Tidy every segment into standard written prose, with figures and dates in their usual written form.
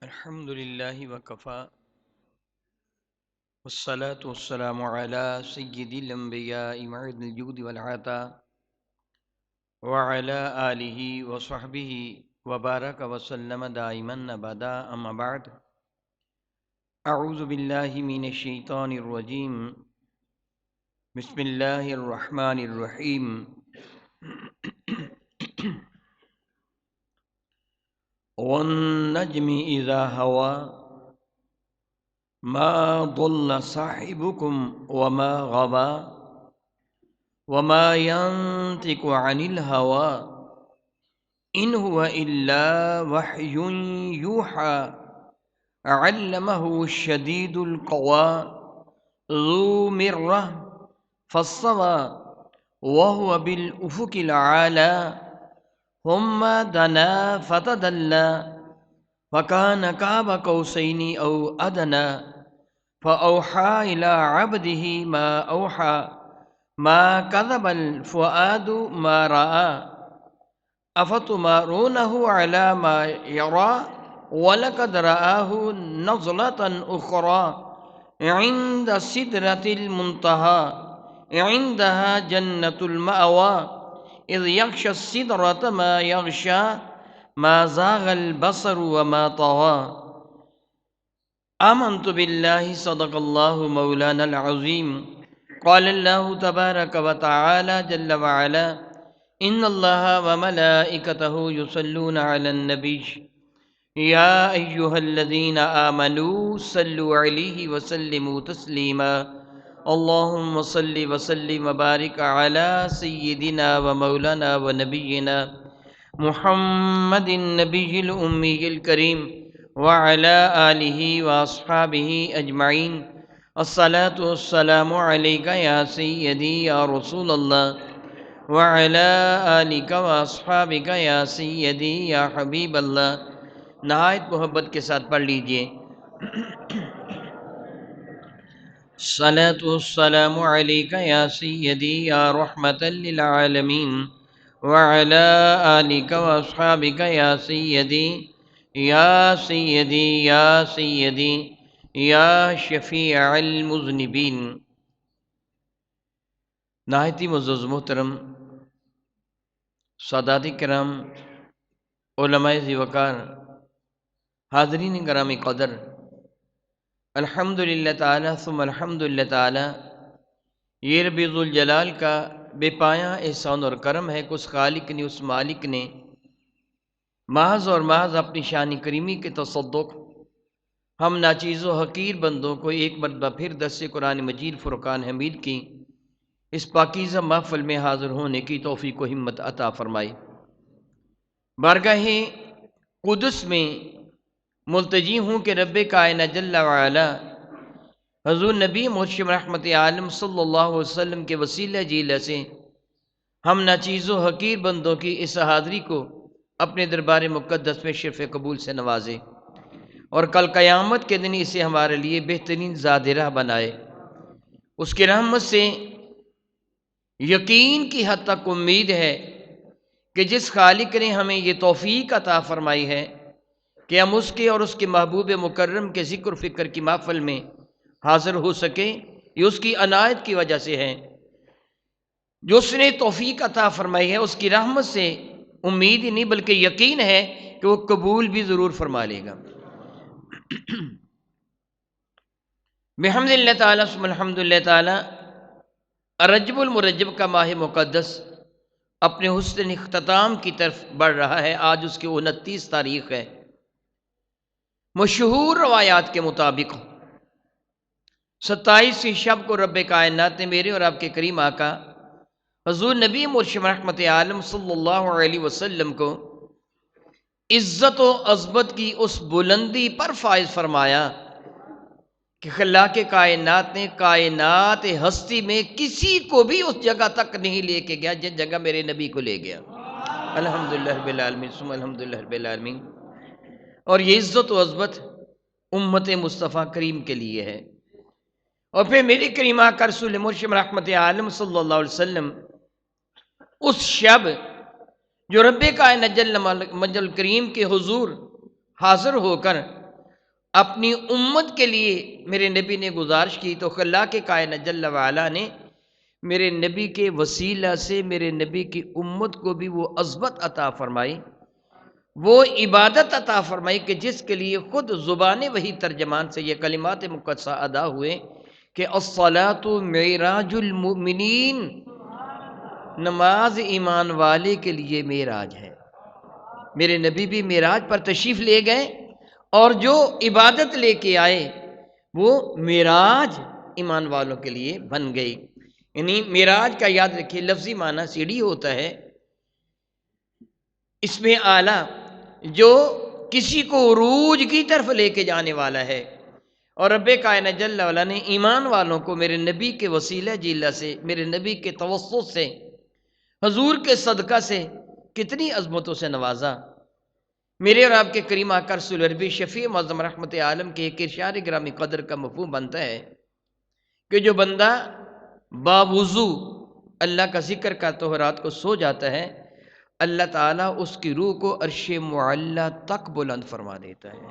الحمد لله وكفى والصلاة والسلام على سيد الأنبياء معد الجود والعطاء وعلى آله وصحبه وبارك وسلم دائما أبدا أما بعد أعوذ بالله من الشيطان الرجيم بسم الله الرحمن الرحيم والنجم إذا هوى ما ضل صاحبكم وما غوى وما ينطق عن الهوى إن هو إلا وحي يوحى علمه الشديد القوى ذو مرة فاستوى وهو بالأفق الأعلى ثم دنا فتدلى فكان قاب قوسين أو أدنى فأوحى إلى عبده ما أوحى ما كذب الفؤاد ما رأى أفتمارونه على ما يرى ولقد رآه نزلة أخرى عند سدرة المنتهى عندها جنة المأوى إذ يغشى السدرة ما يغشى ما زاغ البصر وما طغى آمنت بالله صدق الله مولانا العظيم قال الله تبارك وتعالى جل وعلا إن الله وملائكته يصلون على النبي يا أيها الذين آمنوا صلوا عليه وسلموا تسليما اللهم صل وسلم وبارك على سيدنا ومولانا ونبينا محمد النبي الأمي الكريم وعلى آله وأصحابه أجمعين الصلاة والسلام عليك يا سيدي يا رسول الله وعلى آلك وأصحابك یا سیدی یا حبیب اللہ. نہایت محبت کے ساتھ پڑھ لیجئے. الصلاة والسلام علیک یا سیدی یا رحمت للعالمین وعلى آلك وأصحابك یا سیدی یا سیدی یا سیدی یا شفیع المذنبین. نہایت ہی معزز محترم سادات کرام، علماء ذی وقار، حاضرین گرامی قدر، الحمدللہ تعالی ثم الحمدللہ تعالی، یہ رب ذوالجلال کا بے پایاں احسان اور کرم ہے کہ اس خالق نے، اس مالک نے محض اور محض اپنی شان کریمی کے تصدق ہم ناچیز و حقیر بندوں کو ایک مرتبہ پھر درس قرآن مجید فرقان حمید کی اس پاکیزہ محفل میں حاضر ہونے کی توفیق و ہمت عطا فرمائی. بارگاہ قدس میں ملتجی ہوں کہ رب کائنات جل وعلا حضور نبی محتشم رحمت عالم صلی اللہ علیہ وسلم کے وسیلہ جیلہ سے ہم ناچیز و حقیر بندوں کی اس حاضری کو اپنے دربار مقدس میں شرف قبول سے نوازے اور کل قیامت کے دن اسے ہمارے لیے بہترین زاد راہ بنائے. اس کی رحمت سے یقین کی حد تک امید ہے کہ جس خالق نے ہمیں یہ توفیق عطا فرمائی ہے کہ ہم اس کے اور اس کے محبوب مکرم کے ذکر و فکر کی محفل میں حاضر ہو سکے، یہ اس کی عنایت کی وجہ سے ہے. جو اس نے توفیق عطا فرمائی ہے اس کی رحمت سے امید ہی نہیں بلکہ یقین ہے کہ وہ قبول بھی ضرور فرما لے گا. بحمد اللہ تعالیٰ ثم الحمد للہ تعالیٰ، رجب المرجب کا ماہ مقدس اپنے حسن اختتام کی طرف بڑھ رہا ہے. آج اس کی 29 تاریخ ہے. مشہور روایات کے مطابق 27 شب کو رب کائنات نے میرے اور آپ کے کریم آقا حضور نبی مرشد رحمت عالم صلی اللہ علیہ وسلم کو عزت و عظمت کی اس بلندی پر فائز فرمایا کہ خلاق کائنات نے کائنات ہستی میں کسی کو بھی اس جگہ تک نہیں لے کے گیا جن جگہ میرے نبی کو لے گیا. الحمدللہ رب العالمین ثم الحمدللہ رب العالمین. اور یہ عزت و عظمت امت مصطفیٰ کریم کے لیے ہے. اور پھر میرے کریم آقا رسول مرشد رحمت عالم صلی اللہ علیہ وسلم اس شب جو رب کائنات جل مجل کریم کے حضور حاضر ہو کر اپنی امت کے لیے میرے نبی نے گزارش کی تو اللہ کے کائنات جل وعلا نے میرے نبی کے وسیلہ سے میرے نبی کی امت کو بھی وہ عظمت عطا فرمائی، وہ عبادت عطا فرمائی کہ جس کے لیے خود زبان وحی ترجمان سے یہ کلمات مقدسہ ادا ہوئے کہ الصلاۃ معراج المؤمنین، نماز ایمان والے کے لیے معراج ہے۔ میرے نبی بھی معراج پر تشریف لے گئے اور جو عبادت لے کے آئے وہ معراج ایمان والوں کے لیے بن گئی۔ یعنی معراج کا یاد رکھیے لفظی معنی سیڑھی ہوتا ہے، اس میں اعلیٰ جو کسی کو عروج کی طرف لے کے جانے والا ہے، اور رب کائنات جل وعلا نے ایمان والوں کو میرے نبی کے وسیلہ جیلہ سے، میرے نبی کے توسط سے، حضور کے صدقہ سے کتنی عظمتوں سے نوازا۔ میرے اور آپ کے کریم آقا رسول عربی شفیع معظم رحمت عالم کے ایک ارشاد گرامی قدر کا مفہوم بنتا ہے کہ جو بندہ باوضو اللہ کا ذکر کرتا ہو رات کو سو جاتا ہے، اللہ تعالیٰ اس کی روح کو عرش معلیٰ تک بلند فرما دیتا ہے۔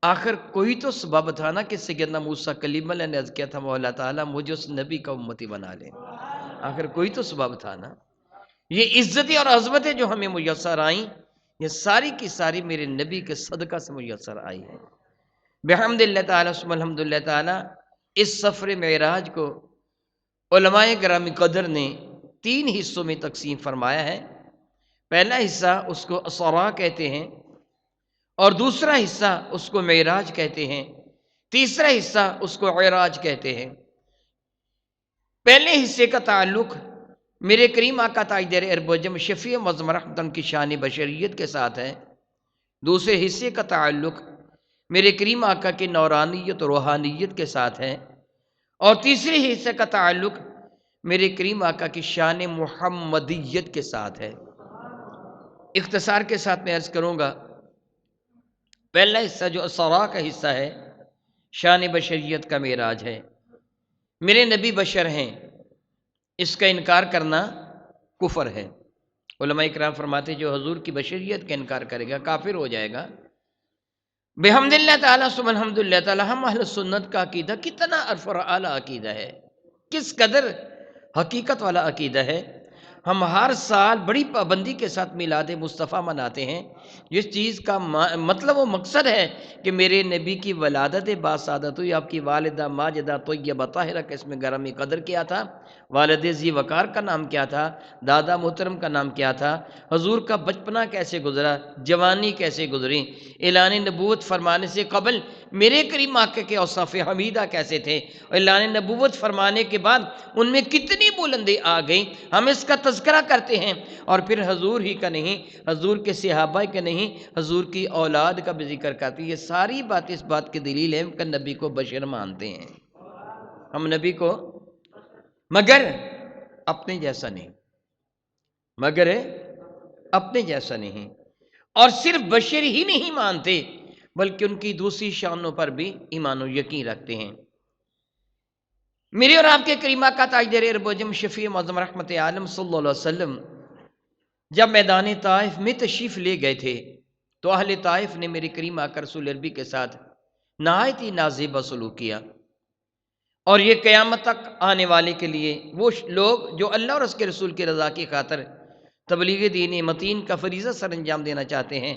آخر کوئی تو سبب تھا نا کہ سیدنا موسیٰ کلیم اللہ نے عرض کیا تھا مولا تعالیٰ مجھے اس نبی کا امتی بنا لے، آخر کوئی تو سبب تھا نا۔ یہ عزتیں اور عظمتیں جو ہمیں میسر آئیں یہ ساری کی ساری میرے نبی کے صدقہ سے میسر آئی ہے۔ بحمد اللہ تعالیٰ ثم الحمد للہ تعالیٰ اس سفر معراج کو علماء گرامی قدر نے 3 حصوں میں تقسیم فرمایا ہے۔ پہلا حصہ اس کو اسراء کہتے ہیں، اور دوسرا حصہ اس کو معراج کہتے ہیں، تیسرا حصہ اس کو عراج کہتے ہیں۔ پہلے حصے کا تعلق میرے کریم آقا تاجدار عرب و عجم شفیع معظم رحمتاً کی شان بشریت کے ساتھ ہے، دوسرے حصے کا تعلق میرے کریم آقا کی نورانیت و روحانیت کے ساتھ ہے، اور تیسرے حصے کا تعلق میرے کریم آقا کی شان محمدیت کے ساتھ ہے۔ اختصار کے ساتھ میں عرض کروں گا، پہلا حصہ جو اسراء کا حصہ ہے شان بشریت کا معراج ہے۔ میرے نبی بشر ہیں، اس کا انکار کرنا کفر ہے۔ علماء اکرام فرماتے جو حضور کی بشریت کا انکار کرے گا کافر ہو جائے گا۔ بحمد اللہ تعالیٰ ثم الحمد للہ تعالیٰ ہم اہل سنت کا عقیدہ کتنا عرف اور اعلیٰ عقیدہ ہے، کس قدر حقیقت والا عقیدہ ہے۔ ہم ہر سال بڑی پابندی کے ساتھ میلاد مصطفیٰ مناتے ہیں، جس چیز کا مطلب و مقصد ہے کہ میرے نبی کی ولادت باسعادت ہوئی۔ آپ کی والدہ ماجدہ طیبہ طاہرہ کا اس میں گرامی قدر کیا تھا، والد ذی وقار کا نام کیا تھا، دادا محترم کا نام کیا تھا، حضور کا بچپنا کیسے گزرا، جوانی کیسے گزری، اعلان نبوت فرمانے سے قبل میرے کریم آقا کے اوصاف حمیدہ کیسے تھے، اعلان نبوت فرمانے کے بعد ان میں کتنی بلندی آ گئی، ہم اس کا تذکرہ کرتے ہیں۔ اور پھر حضور ہی کا نہیں، حضور کے صحابہ کا نہیں، حضور کی اولاد کا بھی ذکر کرتے ہیں۔ یہ ساری بات اس بات کی دلیل ہے کہ نبی کو بشر مانتے ہیں ہم، نبی کو مگر اپنے جیسا نہیں، مگر اپنے جیسا نہیں، اور صرف بشر ہی نہیں مانتے بلکہ ان کی دوسری شانوں پر بھی ایمان و یقین رکھتے ہیں۔ میرے اور آپ کے کریم آقا تاجدار عرب و عجم شفیع معظم رحمت عالم صلی اللہ علیہ وسلم جب میدان طائف میں تشریف لے گئے تھے تو اہل طائف نے میرے کریم آقا رسول عربی کے ساتھ نہایت ہی نازیبہ سلوک کیا، اور یہ قیامت تک آنے والے کے لیے وہ لوگ جو اللہ اور اس کے رسول کی رضا کی خاطر تبلیغ دین متین کا فریضہ سر انجام دینا چاہتے ہیں،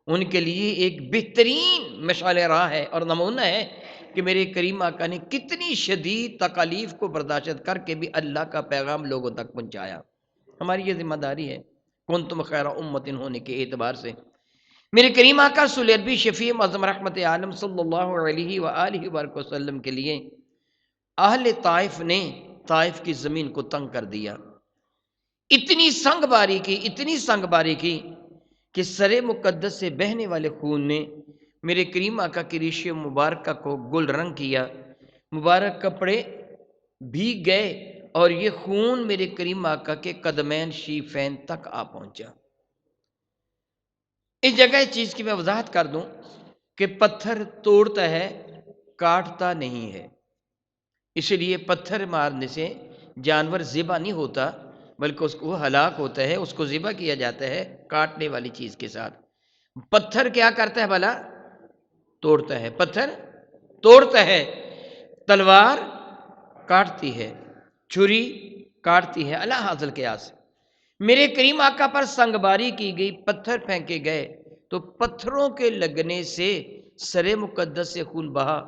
ان کے لیے ایک بہترین مشعل راہ ہے اور نمونہ ہے کہ میرے کریم آقا نے کتنی شدید تکالیف کو برداشت کر کے بھی اللہ کا پیغام لوگوں تک پہنچایا۔ ہماری یہ ذمہ داری ہے کنتم خیر امت ہونے کے اعتبار سے۔ میرے کریم آقا رسول عربی شفیع معظم رحمت عالم صلی اللہ علیہ وآلہ وآلہ وسلم کے لیے اہل طائف نے طائف کی زمین کو تنگ کر دیا، اتنی سنگ باری کی، اتنی سنگ باری کی کہ سر مقدس سے بہنے والے خون نے میرے کریم آقا کی ریش مبارکہ کو گل رنگ کیا، مبارک کپڑے بھیگ گئے اور یہ خون میرے کریم آقا کے قدمین شیفین تک آ پہنچا۔ اس جگہ اس چیز کی میں وضاحت کر دوں کہ پتھر توڑتا ہے کاٹتا نہیں ہے، اس لیے پتھر مارنے سے جانور ذبح نہیں ہوتا بلکہ اس کو ہلاک ہوتا ہے، اس کو ذبح کیا جاتا ہے کاٹنے والی چیز کے ساتھ۔ پتھر کیا کرتا ہے بھلا؟ توڑتا ہے، پتھر توڑتا ہے، تلوار کاٹتی ہے، چھری کاٹتی ہے۔ اللہ حاصل قیاس، میرے کریم آقا پر سنگ باری کی گئی، پتھر پھینکے گئے تو پتھروں کے لگنے سے سر مقدس سے خون بہا۔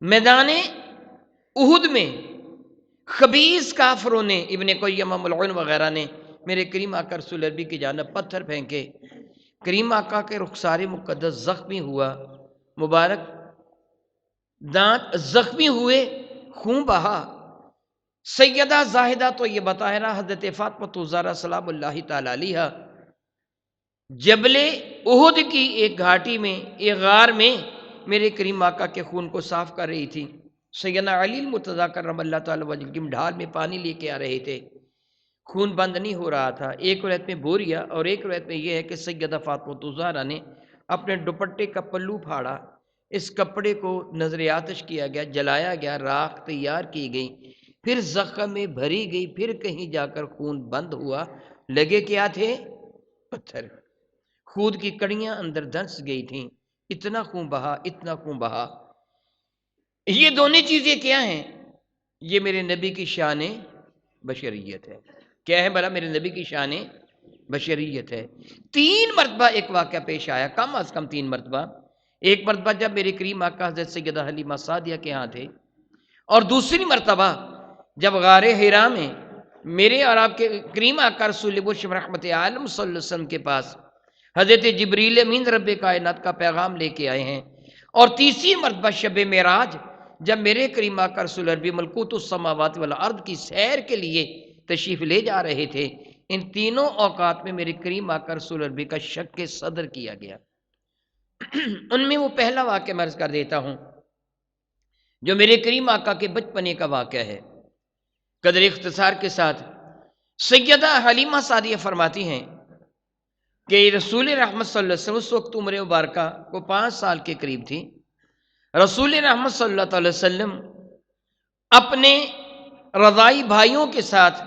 میدان احد میں خبیث کافروں نے، ابن قیمہ ملعون وغیرہ نے میرے کریم آقا رسول عربی کی جانب پتھر پھینکے، کریم آقا کے رخسار مقدس زخمی ہوا، مبارک دانت زخمی ہوئے، خون بہا۔ سیدہ زاہدہ تو یہ بطاہرہ حضرت فاطمہ الزہرا سلام اللہ تعالی علیہا جبل احد کی ایک گھاٹی میں، ایک غار میں میرے کریم آقا کے خون کو صاف کر رہی تھی۔ سیدنا علی المرتضیٰ کرم اللہ تعالی وجہ کی ڈھال میں پانی لے کے آ رہے تھے، خون بند نہیں ہو رہا تھا۔ ایک روایت میں بوریا اور ایک روایت میں یہ ہے کہ سیدہ فاطمہ الزہرا نے اپنے دوپٹے کا پلو پھاڑا، اس کپڑے کو نظر آتش کیا گیا، جلایا گیا، راکھ تیار کی گئی، پھر زخم میں بھری گئی، پھر کہیں جا کر خون بند ہوا، لگے کیا تھے؟ پتھر۔ خون کی کڑیاں اندر دھنس گئی تھیں، اتنا خون بہا، اتنا خون بہا۔ یہ دونوں چیزیں کیا ہیں؟ یہ میرے نبی کی شان بشریت ہے۔ کیا ہے بھلا؟ میرے نبی کی شان بشریت ہے۔ 3 مرتبہ ایک واقعہ پیش آیا، کم از کم 3 مرتبہ۔ ایک مرتبہ جب میرے کریم آقا حضرت سیدہ حلیمہ سعدیہ کے ہاں تھے، اور دوسری مرتبہ جب غار حرا میں میرے اور آپ کے کریم آقا رسول برشم رحمت عالم صلی اللہ علیہ وسلم کے پاس حضرت جبریل امین رب کائنات کا پیغام لے کے آئے ہیں، اور تیسری مرتبہ شب معراج جب میرے کریم آقا رسول عربی ملکوت السماوات والارض کی سیر کے لیے تشریف لے جا رہے تھے، ان تینوں اوقات میں میرے کریم آقا رسول عربی کا شق صدر کیا گیا۔ ان میں وہ پہلا واقعہ میں عرض کر دیتا ہوں جو میرے کریم آقا کے بچپنے کا واقعہ ہے، قدر اختصار کے ساتھ۔ سیدہ حلیمہ سعدیہ فرماتی ہیں کہ رسول رحمت صلی اللہ علیہ وسلم اس وقت عمر مبارکہ کو 5 سال کے قریب تھی۔ رسول رحمت صلی اللہ علیہ وسلم اپنے رضائی بھائیوں کے ساتھ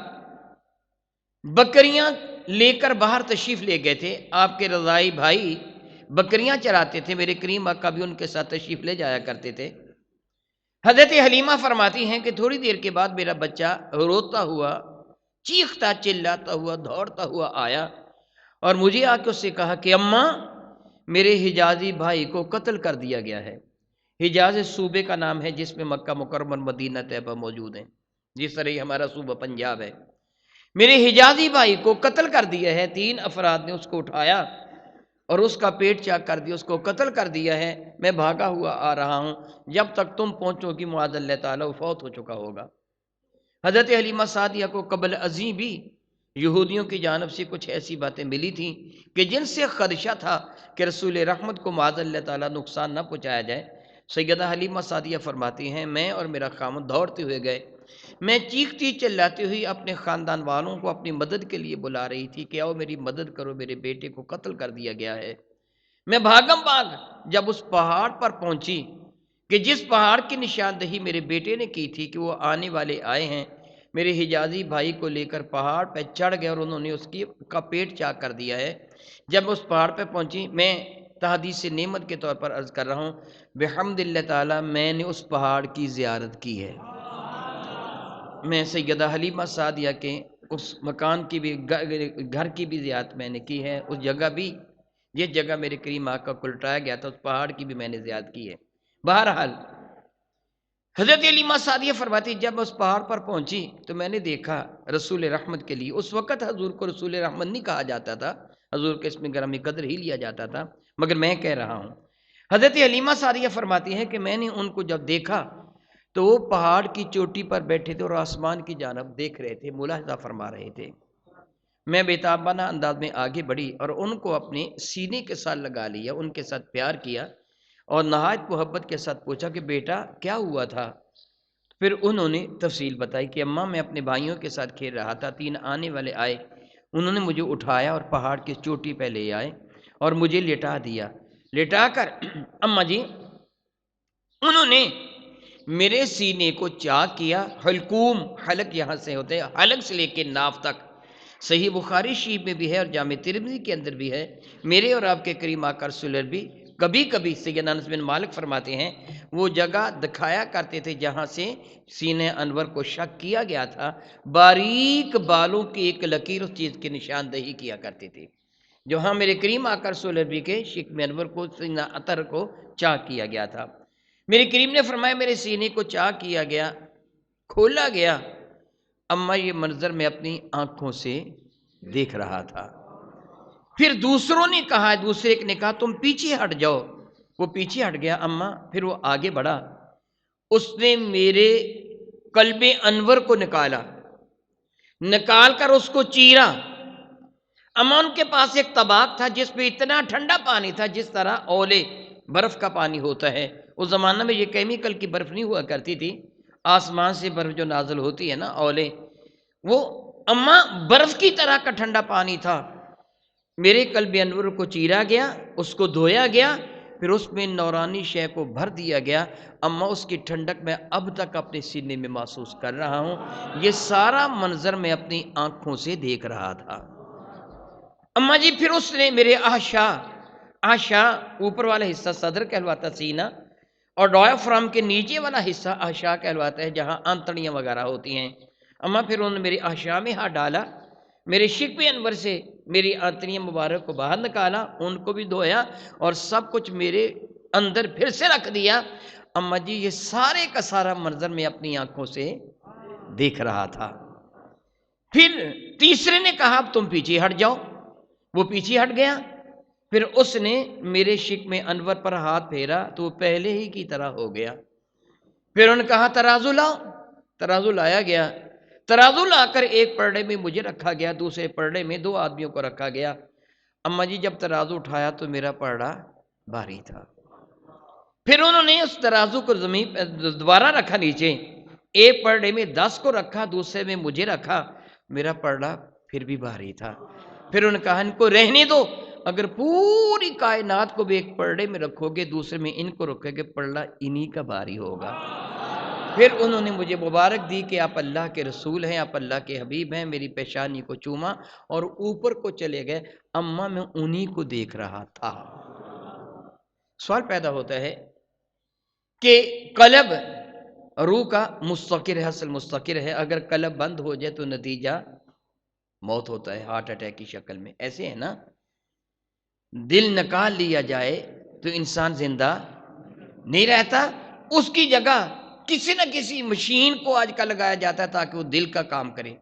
بکریاں لے کر باہر تشریف لے گئے تھے۔ آپ کے رضائی بھائی بکریاں چراتے تھے، میرے کریم آقا بھی ان کے ساتھ تشریف لے جایا کرتے تھے۔ حضرت حلیمہ فرماتی ہیں کہ تھوڑی دیر کے بعد میرا بچہ روتا ہوا، چیختا چلاتا ہوا، دوڑتا ہوا آیا اور مجھے آ کے اس سے کہا کہ اماں، میرے حجازی بھائی کو قتل کر دیا گیا ہے۔ حجاز صوبے کا نام ہے جس میں مکہ مکرمہ مدینہ طیبہ موجود ہیں، جس طرح یہ ہمارا صوبہ پنجاب ہے۔ میرے حجازی بھائی کو قتل کر دیا ہے، 3 افراد نے اس کو اٹھایا اور اس کا پیٹ چاک کر دیا، اس کو قتل کر دیا ہے۔ میں بھاگا ہوا آ رہا ہوں، جب تک تم پہنچو گی معاذ اللہ تعالیٰ وہ فوت ہو چکا ہوگا۔ حضرت حلیمہ سعدیہ کو قبل ازیں بھی یہودیوں کی جانب سے کچھ ایسی باتیں ملی تھیں کہ جن سے خدشہ تھا کہ رسول رحمت کو معاذ اللہ تعالیٰ نقصان نہ پہنچایا جائے۔ سیدہ حلیمہ سعدیہ فرماتی ہیں میں اور میرا خامد دوڑتے ہوئے گئے، میں چیختی چلاتی ہوئی اپنے خاندان والوں کو اپنی مدد کے لیے بلا رہی تھی کہ آؤ میری مدد کرو، میرے بیٹے کو قتل کر دیا گیا ہے۔ میں بھاگم بھاگ جب اس پہاڑ پر پہنچی کہ جس پہاڑ کی نشاندہی میرے بیٹے نے کی تھی کہ وہ آنے والے آئے ہیں، میرے حجازی بھائی کو لے کر پہاڑ پہ چڑھ گئے اور انہوں نے اس کا پیٹ چاک کر دیا ہے۔ جب اس پہاڑ پہ پہنچی، میں تحدیث نعمت کے طور پر عرض کر رہا ہوں، بحمد اللہ تعالیٰ میں نے اس پہاڑ کی زیارت کی ہے۔ میں سیدہ حلیمہ سعدیہ کے اس مکان کی بھی، گھر کی بھی زیارت میں نے کی ہے، اس جگہ بھی جس جگہ میرے کریم آقا کو لٹایا گیا تھا اس پہاڑ کی بھی میں نے زیارت کی ہے۔ بہرحال حضرت حلیمہ سعدیہ فرماتی جب اس پہاڑ پر پہنچی تو میں نے دیکھا رسول رحمت کے لیے، اس وقت حضور کو رسول رحمت نہیں کہا جاتا تھا، حضور کے اسم گرامی قدر ہی لیا جاتا تھا، مگر میں کہہ رہا ہوں۔ حضرت حلیمہ سعدیہ فرماتی ہیں کہ میں نے ان کو جب دیکھا تو وہ پہاڑ کی چوٹی پر بیٹھے تھے اور آسمان کی جانب دیکھ رہے تھے، ملاحظہ فرما رہے تھے۔ میں بےتابانہ انداز میں آگے بڑھی اور ان کو اپنے سینے کے ساتھ لگا لیا، ان کے ساتھ پیار کیا اور نہایت محبت کے ساتھ پوچھا کہ بیٹا کیا ہوا تھا؟ پھر انہوں نے تفصیل بتائی کہ اماں میں اپنے بھائیوں کے ساتھ کھیل رہا تھا، 3 آنے والے آئے، انہوں نے مجھے اٹھایا اور پہاڑ کی چوٹی پہ لے آئے اور مجھے لٹا دیا، لٹا کر اماں جی انہوں نے میرے سینے کو چاک کیا، حلقوم، حلق یہاں سے ہوتے ہیں، حلق سے لے کے ناف تک صحیح بخاری شریف میں بھی ہے اور جامع ترمذی کے اندر بھی ہے، میرے اور آپ کے کریم آقا رسول اللہ بھی کبھی کبھی سیدنا انس بن مالک فرماتے ہیں وہ جگہ دکھایا کرتے تھے جہاں سے سینہ انور کو شک کیا گیا تھا، باریک بالوں کی ایک لکیر اس چیز کی نشاندہی کیا کرتے تھے، جو ہاں میرے کریم آقا رسول اللہ کے شکم انور کو سینہ اطہر کو چاک کیا گیا تھا۔ میرے کریم نے فرمایا میرے سینے کو چاک کیا گیا، کھولا گیا، اما یہ منظر میں اپنی آنکھوں سے دیکھ رہا تھا۔ پھر دوسروں نے کہا، دوسرے ایک نے کہا تم پیچھے ہٹ جاؤ، وہ پیچھے ہٹ گیا اما، پھر وہ آگے بڑھا، اس نے میرے قلب انور کو نکال کر اس کو چیرا۔ اما ان کے پاس ایک طباق تھا جس پہ اتنا ٹھنڈا پانی تھا جس طرح اولے برف کا پانی ہوتا ہے، اس زمانہ میں یہ کیمیکل کی برف نہیں ہوا کرتی تھی، آسمان سے برف جو نازل ہوتی ہے نا اولے، وہ اما برف کی طرح کا ٹھنڈا پانی تھا، میرے قلب انور کو چیرا گیا، اس کو دھویا گیا، پھر اس میں نورانی شے کو بھر دیا گیا، اما اس کی ٹھنڈک میں اب تک اپنے سینے میں محسوس کر رہا ہوں، یہ سارا منظر میں اپنی آنکھوں سے دیکھ رہا تھا۔ اما جی پھر اس نے میرے آشا اوپر والا حصہ صدر کہلواتا سینہ، اور ڈایافرام کے نیچے والا حصہ آشا کہلواتا ہے جہاں آنتڑیاں وغیرہ ہوتی ہیں۔ اما پھر انہوں نے میری آشا میں ہاتھ ڈالا، میرے شکم انور سے میری آنتڑیاں مبارک کو باہر نکالا، ان کو بھی دھویا اور سب کچھ میرے اندر پھر سے رکھ دیا۔ اما جی یہ سارے کا سارا منظر میں اپنی آنکھوں سے دیکھ رہا تھا۔ پھر تیسرے نے کہا اب تم پیچھے ہٹ جاؤ، وہ پیچھے ہٹ گیا، پھر اس نے میرے شکم انور پر ہاتھ پھیرا تو وہ پہلے ہی کی طرح ہو گیا۔ پھر انہوں نے کہا ترازو لاؤ، ترازو لایا گیا، ترازو لا کر ایک پرڑے میں مجھے رکھا گیا، دوسرے پرڑے میں دو آدمیوں کو رکھا گیا۔ اما جی جب ترازو اٹھایا تو میرا پرڑا بھاری تھا، پھر انہوں نے اس ترازو کو زمین دوبارہ رکھا نیچے، ایک پرڑے میں 10 کو رکھا، دوسرے میں مجھے رکھا، میرا پرڑا پھر بھی بھاری تھا۔ پھر انہوں نے کہا ان کو رہنے دو، اگر پوری کائنات کو بھی ایک پرڑے میں رکھو گے دوسرے میں ان کو رکھو گے پرڑا انہی کا بھاری ہوگا۔ پھر انہوں نے مجھے مبارک دی کہ آپ اللہ کے رسول ہیں، آپ اللہ کے حبیب ہیں، میری پیشانی کو چوما اور اوپر کو چلے گئے۔ اما میں انہی کو دیکھ رہا تھا۔ سوال پیدا ہوتا ہے کہ قلب روح کا مستقر ہے، اصل مستقر ہے، اگر قلب بند ہو جائے تو نتیجہ موت ہوتا ہے، ہارٹ اٹیک کی شکل میں۔ ایسے ہے نا، دل نکال لیا جائے تو انسان زندہ نہیں رہتا، اس کی جگہ کسی نہ کسی مشین کو آج کل لگایا جاتا ہے تاکہ وہ دل کا کام کرے،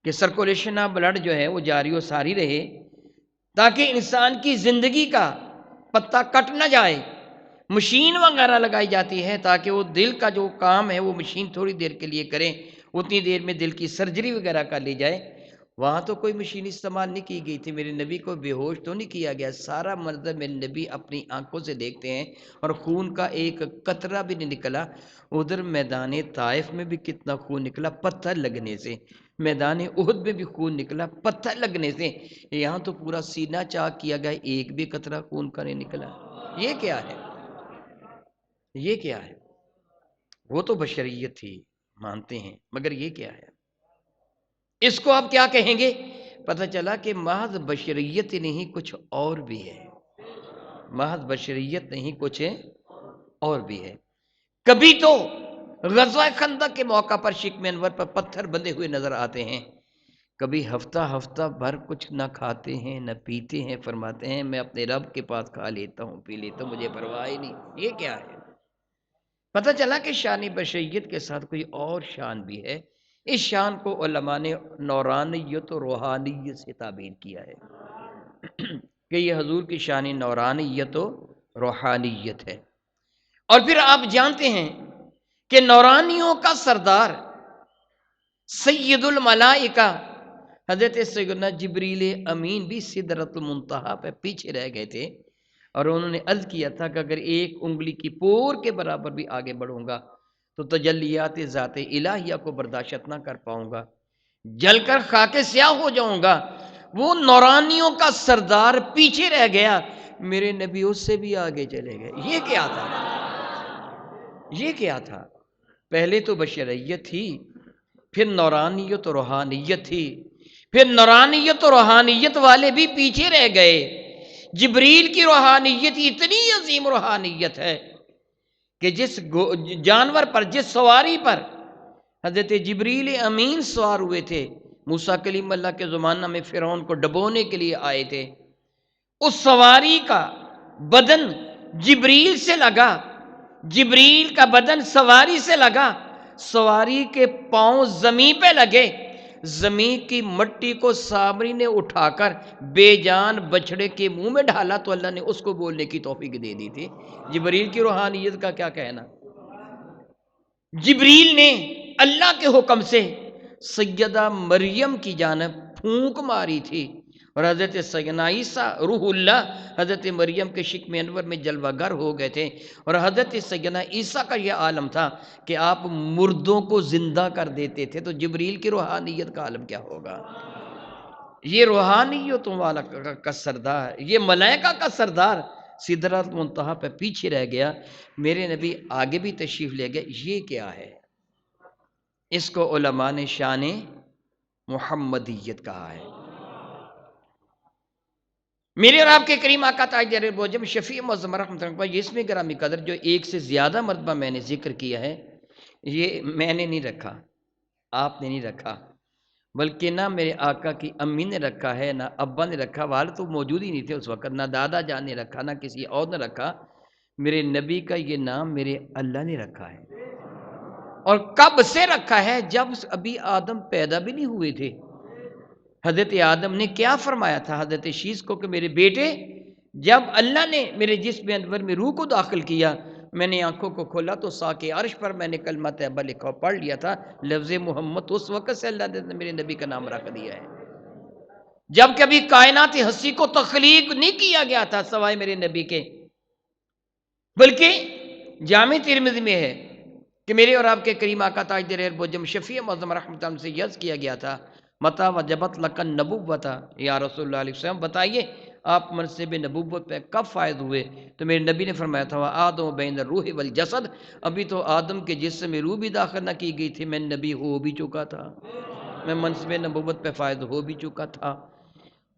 کہ سرکولیشن آف بلڈ جو ہے وہ جاری و ساری رہے، تاکہ انسان کی زندگی کا پتہ کٹ نہ جائے۔ مشین وغیرہ لگائی جاتی ہے تاکہ وہ دل کا جو کام ہے وہ مشین تھوڑی دیر کے لیے کرے، اتنی دیر میں دل کی سرجری وغیرہ کر لی جائے۔ وہاں تو کوئی مشین استعمال نہیں کی گئی تھی، میرے نبی کو بے ہوش تو نہیں کیا گیا، سارا منظر میرے نبی اپنی آنکھوں سے دیکھتے ہیں، اور خون کا ایک قطرہ بھی نہیں نکلا۔ ادھر میدان طائف میں بھی کتنا خون نکلا پتھر لگنے سے، میدان احد میں بھی خون نکلا پتھر لگنے سے، یہاں تو پورا سینہ چاک کیا گیا، ایک بھی قطرہ خون کا نہیں نکلا۔ یہ کیا ہے؟ یہ کیا ہے؟ وہ تو بشریت تھی مانتے ہیں، مگر یہ کیا ہے؟ اس کو آپ کیا کہیں گے؟ پتہ چلا کہ محض بشریت نہیں کچھ اور بھی ہے، محض بشریت نہیں کچھ اور بھی ہے۔ کبھی تو غزوہ خندق کے موقع پر شکم انور پر پتھر بندے ہوئے نظر آتے ہیں، کبھی ہفتہ بھر کچھ نہ کھاتے ہیں نہ پیتے ہیں، فرماتے ہیں میں اپنے رب کے پاس کھا لیتا ہوں پی لیتا ہوں، مجھے پرواہ ہی نہیں۔ یہ کیا ہے؟ پتہ چلا کہ شان بشریت کے ساتھ کوئی اور شان بھی ہے۔ اس شان کو علماء نے نورانیت و روحانیت سے تعبیر کیا ہے کہ یہ حضور کی شان نورانیت و روحانیت ہے۔ اور پھر آپ جانتے ہیں کہ نورانیوں کا سردار سید الملائکہ حضرت سیدنا جبریل امین بھی سدرۃ المنتہا پہ پیچھے رہ گئے تھے، اور انہوں نے عرض کیا تھا کہ اگر ایک انگلی کی پور کے برابر بھی آگے بڑھوں گا تو تجلیات ذات الہیہ کو برداشت نہ کر پاؤں گا، جل کر خاک سیاہ ہو جاؤں گا۔ وہ نورانیوں کا سردار پیچھے رہ گیا، میرے نبی اس سے بھی آگے چلے گئے۔ یہ کیا تھا؟ یہ کیا تھا؟ پہلے تو بشریت تھی، پھر نورانیت و روحانیت تھی، پھر نورانیت اور روحانیت والے بھی پیچھے رہ گئے۔ جبریل کی روحانیت اتنی عظیم روحانیت ہے کہ جس جانور پر، جس سواری پر حضرت جبریل امین سوار ہوئے تھے، موسیٰ کلیم اللہ کے زمانہ میں فرعون کو ڈبونے کے لیے آئے تھے، اس سواری کا بدن جبریل سے لگا، جبریل کا بدن سواری سے لگا، سواری کے پاؤں زمین پہ لگے، زمین کی مٹی کو سامری نے اٹھا کر بے جان بچڑے کے منہ میں ڈالا تو اللہ نے اس کو بولنے کی توفیق دے دی تھی۔ جبریل کی روحانیت کا کیا کہنا۔ جبریل نے اللہ کے حکم سے سیدہ مریم کی جانب پھونک ماری تھی، اور حضرت سیدنا عیسیٰ روح اللہ حضرت مریم کے شکم انور میں جلوہ گر ہو گئے تھے، اور حضرت سیدنا عیسیٰ کا یہ عالم تھا کہ آپ مردوں کو زندہ کر دیتے تھے، تو جبریل کی روحانیت کا عالم کیا ہوگا۔ یہ روحانیتوں والا کا سردار، یہ ملائکہ کا سردار سدرۃ المنتہا پہ پیچھے رہ گیا، میرے نبی آگے بھی تشریف لے گئے۔ یہ کیا ہے؟ اس کو علماء نے شان محمدیت کہا ہے۔ میرے اور آپ کے کریم آقا تاجدار بوجم شفیع معظم رحمۃ اللہ علیہ، اس میں گرامی قدر جو ایک سے زیادہ مرتبہ میں نے ذکر کیا ہے، یہ میں نے نہیں رکھا، آپ نے نہیں رکھا، بلکہ نہ میرے آقا کی امی نے رکھا ہے، نہ ابا نے رکھا، والد تو موجود ہی نہیں تھے اس وقت، نہ دادا جان نے رکھا، نہ کسی اور نے رکھا۔ میرے نبی کا یہ نام میرے اللہ نے رکھا ہے، اور کب سے رکھا ہے؟ جب ابھی آدم پیدا بھی نہیں ہوئے تھے۔ حضرت آدم نے کیا فرمایا تھا حضرت شیش کو کہ میرے بیٹے، جب اللہ نے میرے جسم انور میں روح کو داخل کیا، میں نے آنکھوں کو کھولا تو ساق عرش پر میں نے کلمہ طیبہ لکھا پڑھ لیا تھا، لفظ محمد، تو اس وقت سے اللہ نے میرے نبی کا نام رکھ دیا ہے۔ جب کبھی کائنات ہستی کو تخلیق نہیں کیا گیا تھا سوائے میرے نبی کے، بلکہ جامع ترمذی میں ہے کہ میرے اور آپ کے کریم آقا تاجدار بوجم شفیع معظم رحمۃ اللہ سے یز کیا گیا تھا، متا وجبت لکن نبوت یا رسول اللہ علیہ وسلم، بتائیے آپ منصب نبوت پہ کب فائد ہوئے؟ تو میرے نبی نے فرمایا تھا آدم بین الروح والجسد، ابھی تو آدم کے جسم میں روح بھی داخل نہ کی گئی تھی، میں نبی ہو بھی چکا تھا، میں منصب نبوت پہ فائد ہو بھی چکا تھا۔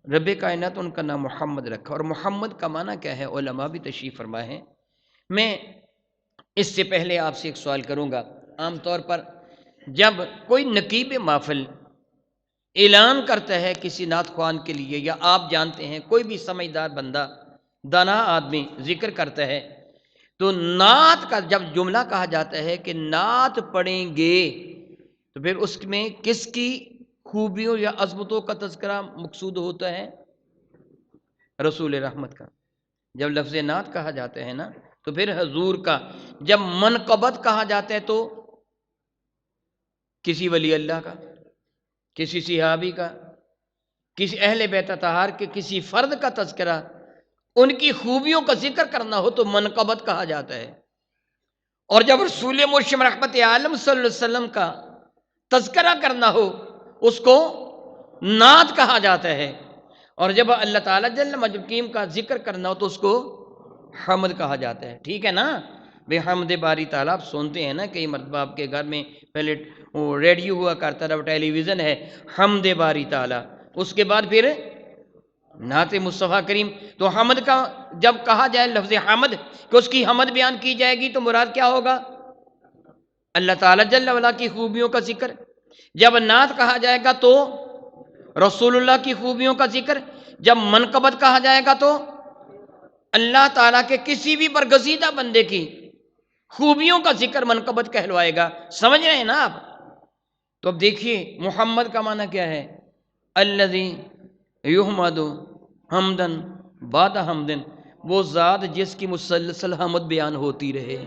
رب کائنات ان کا نام محمد رکھا، اور محمد کا معنی کیا ہے علماء بھی تشریف فرمائے ہیں۔ میں اس سے پہلے آپ سے ایک سوال کروں گا، عام طور پر جب کوئی نقیب محفل اعلان کرتا ہے کسی نعت خوان کے لیے، یا آپ جانتے ہیں کوئی بھی سمجھدار بندہ، دانا آدمی ذکر کرتا ہے، تو نعت کا جب جملہ کہا جاتا ہے کہ نعت پڑھیں گے، تو پھر اس میں کس کی خوبیوں یا عظمتوں کا تذکرہ مقصود ہوتا ہے؟ رسول رحمت کا۔ جب لفظ نعت کہا جاتا ہے نا تو پھر حضور کا، جب منقبت کہا جاتا ہے تو کسی ولی اللہ کا، کسی صحابی کا، کسی اہل بیت اطہار کے کسی فرد کا تذکرہ، ان کی خوبیوں کا ذکر کرنا ہو تو منقبت کہا جاتا ہے، اور جب رسول مرشد رحمت عالم صلی اللہ علیہ وسلم کا تذکرہ کرنا ہو اس کو نعت کہا جاتا ہے، اور جب اللہ تعالیٰ جل مجدیم کا ذکر کرنا ہو تو اس کو حمد کہا جاتا ہے۔ ٹھیک ہے نا؟ بے حمد باری تعالیٰ، آپ سنتے ہیں نا کئی مرتبہ آپ کے گھر میں پہلے ریڈیو ہوا کرتا تھا، ٹیلی ویژن ہے، حمد باری تعالیٰ، اس کے بعد پھر نعت مصطفیٰ کریم۔ تو حمد کا جب کہا جائے لفظ حمد کہ اس کی حمد بیان کی جائے گی تو مراد کیا ہوگا؟ اللہ تعالیٰ جل وعلا کی خوبیوں کا ذکر۔ جب نعت کہا جائے گا تو رسول اللہ کی خوبیوں کا ذکر۔ جب منقبت کہا جائے گا تو اللہ تعالیٰ کے کسی بھی برگزیدہ بندے کی خوبیوں کا ذکر منقبت کہلوائے گا۔ سمجھ رہے ہیں نا آپ؟ تو اب دیکھیے محمد کا معنی کیا ہے؟ الذی یحمد حمدن بعد حمدن، وہ ذات جس کی مسلسل حمد بیان ہوتی رہے،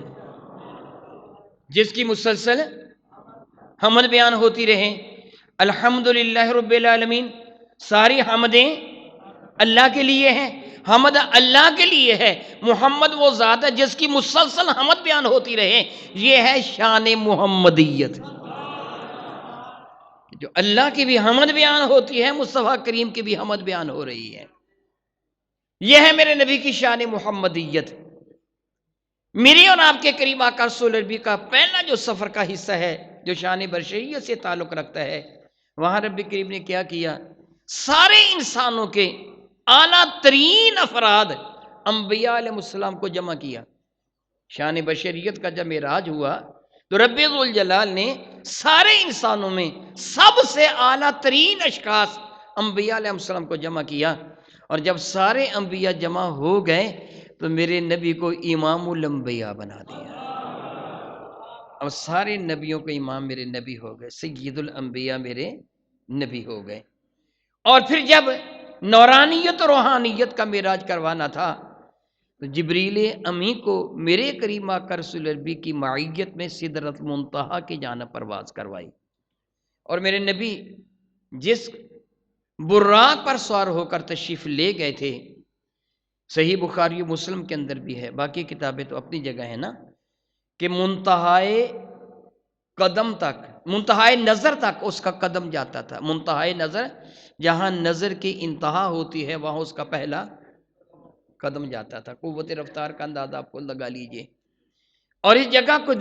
جس کی مسلسل حمد بیان ہوتی رہے۔ الحمدللہ رب العالمین، ساری حمدیں اللہ کے لیے ہیں، حمد اللہ کے لیے ہے۔ محمد وہ ذات ہے جس کی مسلسل حمد بیان ہوتی رہے، یہ ہے شان محمدیت، جو اللہ کی بھی حمد بیان ہوتی ہے، مصطفیٰ کریم کی بھی حمد بیان ہو رہی ہے۔ یہ ہے میرے نبی کی شان محمدیت۔ میری اور آپ کے کریم آقا رسول نبی کا پہلا جو سفر کا حصہ ہے جو شان بشریت سے تعلق رکھتا ہے، وہاں رب کریم نے کیا کیا؟ سارے انسانوں کے اعلیٰ ترین افراد انبیاء علیہ السلام کو جمع کیا۔ شان بشریت کا جب معراج ہوا تو رب ذوالجلال نے سارے انسانوں میں سب سے اعلیٰ ترین اشخاص انبیاء علیہ السلام کو جمع کیا، اور جب سارے انبیاء جمع ہو گئے تو میرے نبی کو امام الانبیاء بنا دیا۔ اب سارے نبیوں کے امام میرے نبی ہو گئے، سید الانبیاء میرے نبی ہو گئے۔ اور پھر جب نورانیت و روحانیت کا معراج کروانا تھا تو جبریل امی کو میرے قریب آ کر رسول عربی کی معیت میں سدرۃ المنتہا کی جانب پرواز کروائی، اور میرے نبی جس براق پر سوار ہو کر تشریف لے گئے تھے، صحیح بخاری و مسلم کے اندر بھی ہے، باقی کتابیں تو اپنی جگہ ہیں نا، کہ منتہائے قدم تک، منتہائے نظر تک اس کا قدم جاتا تھا۔ منتہائے نظر، جہاں نظر کی انتہا ہوتی ہے وہاں اس کا پہلا قدم جاتا تھا۔ قوت رفتار کا اندازہ آپ کو لگا لیجئے۔ اور اس جگہ کو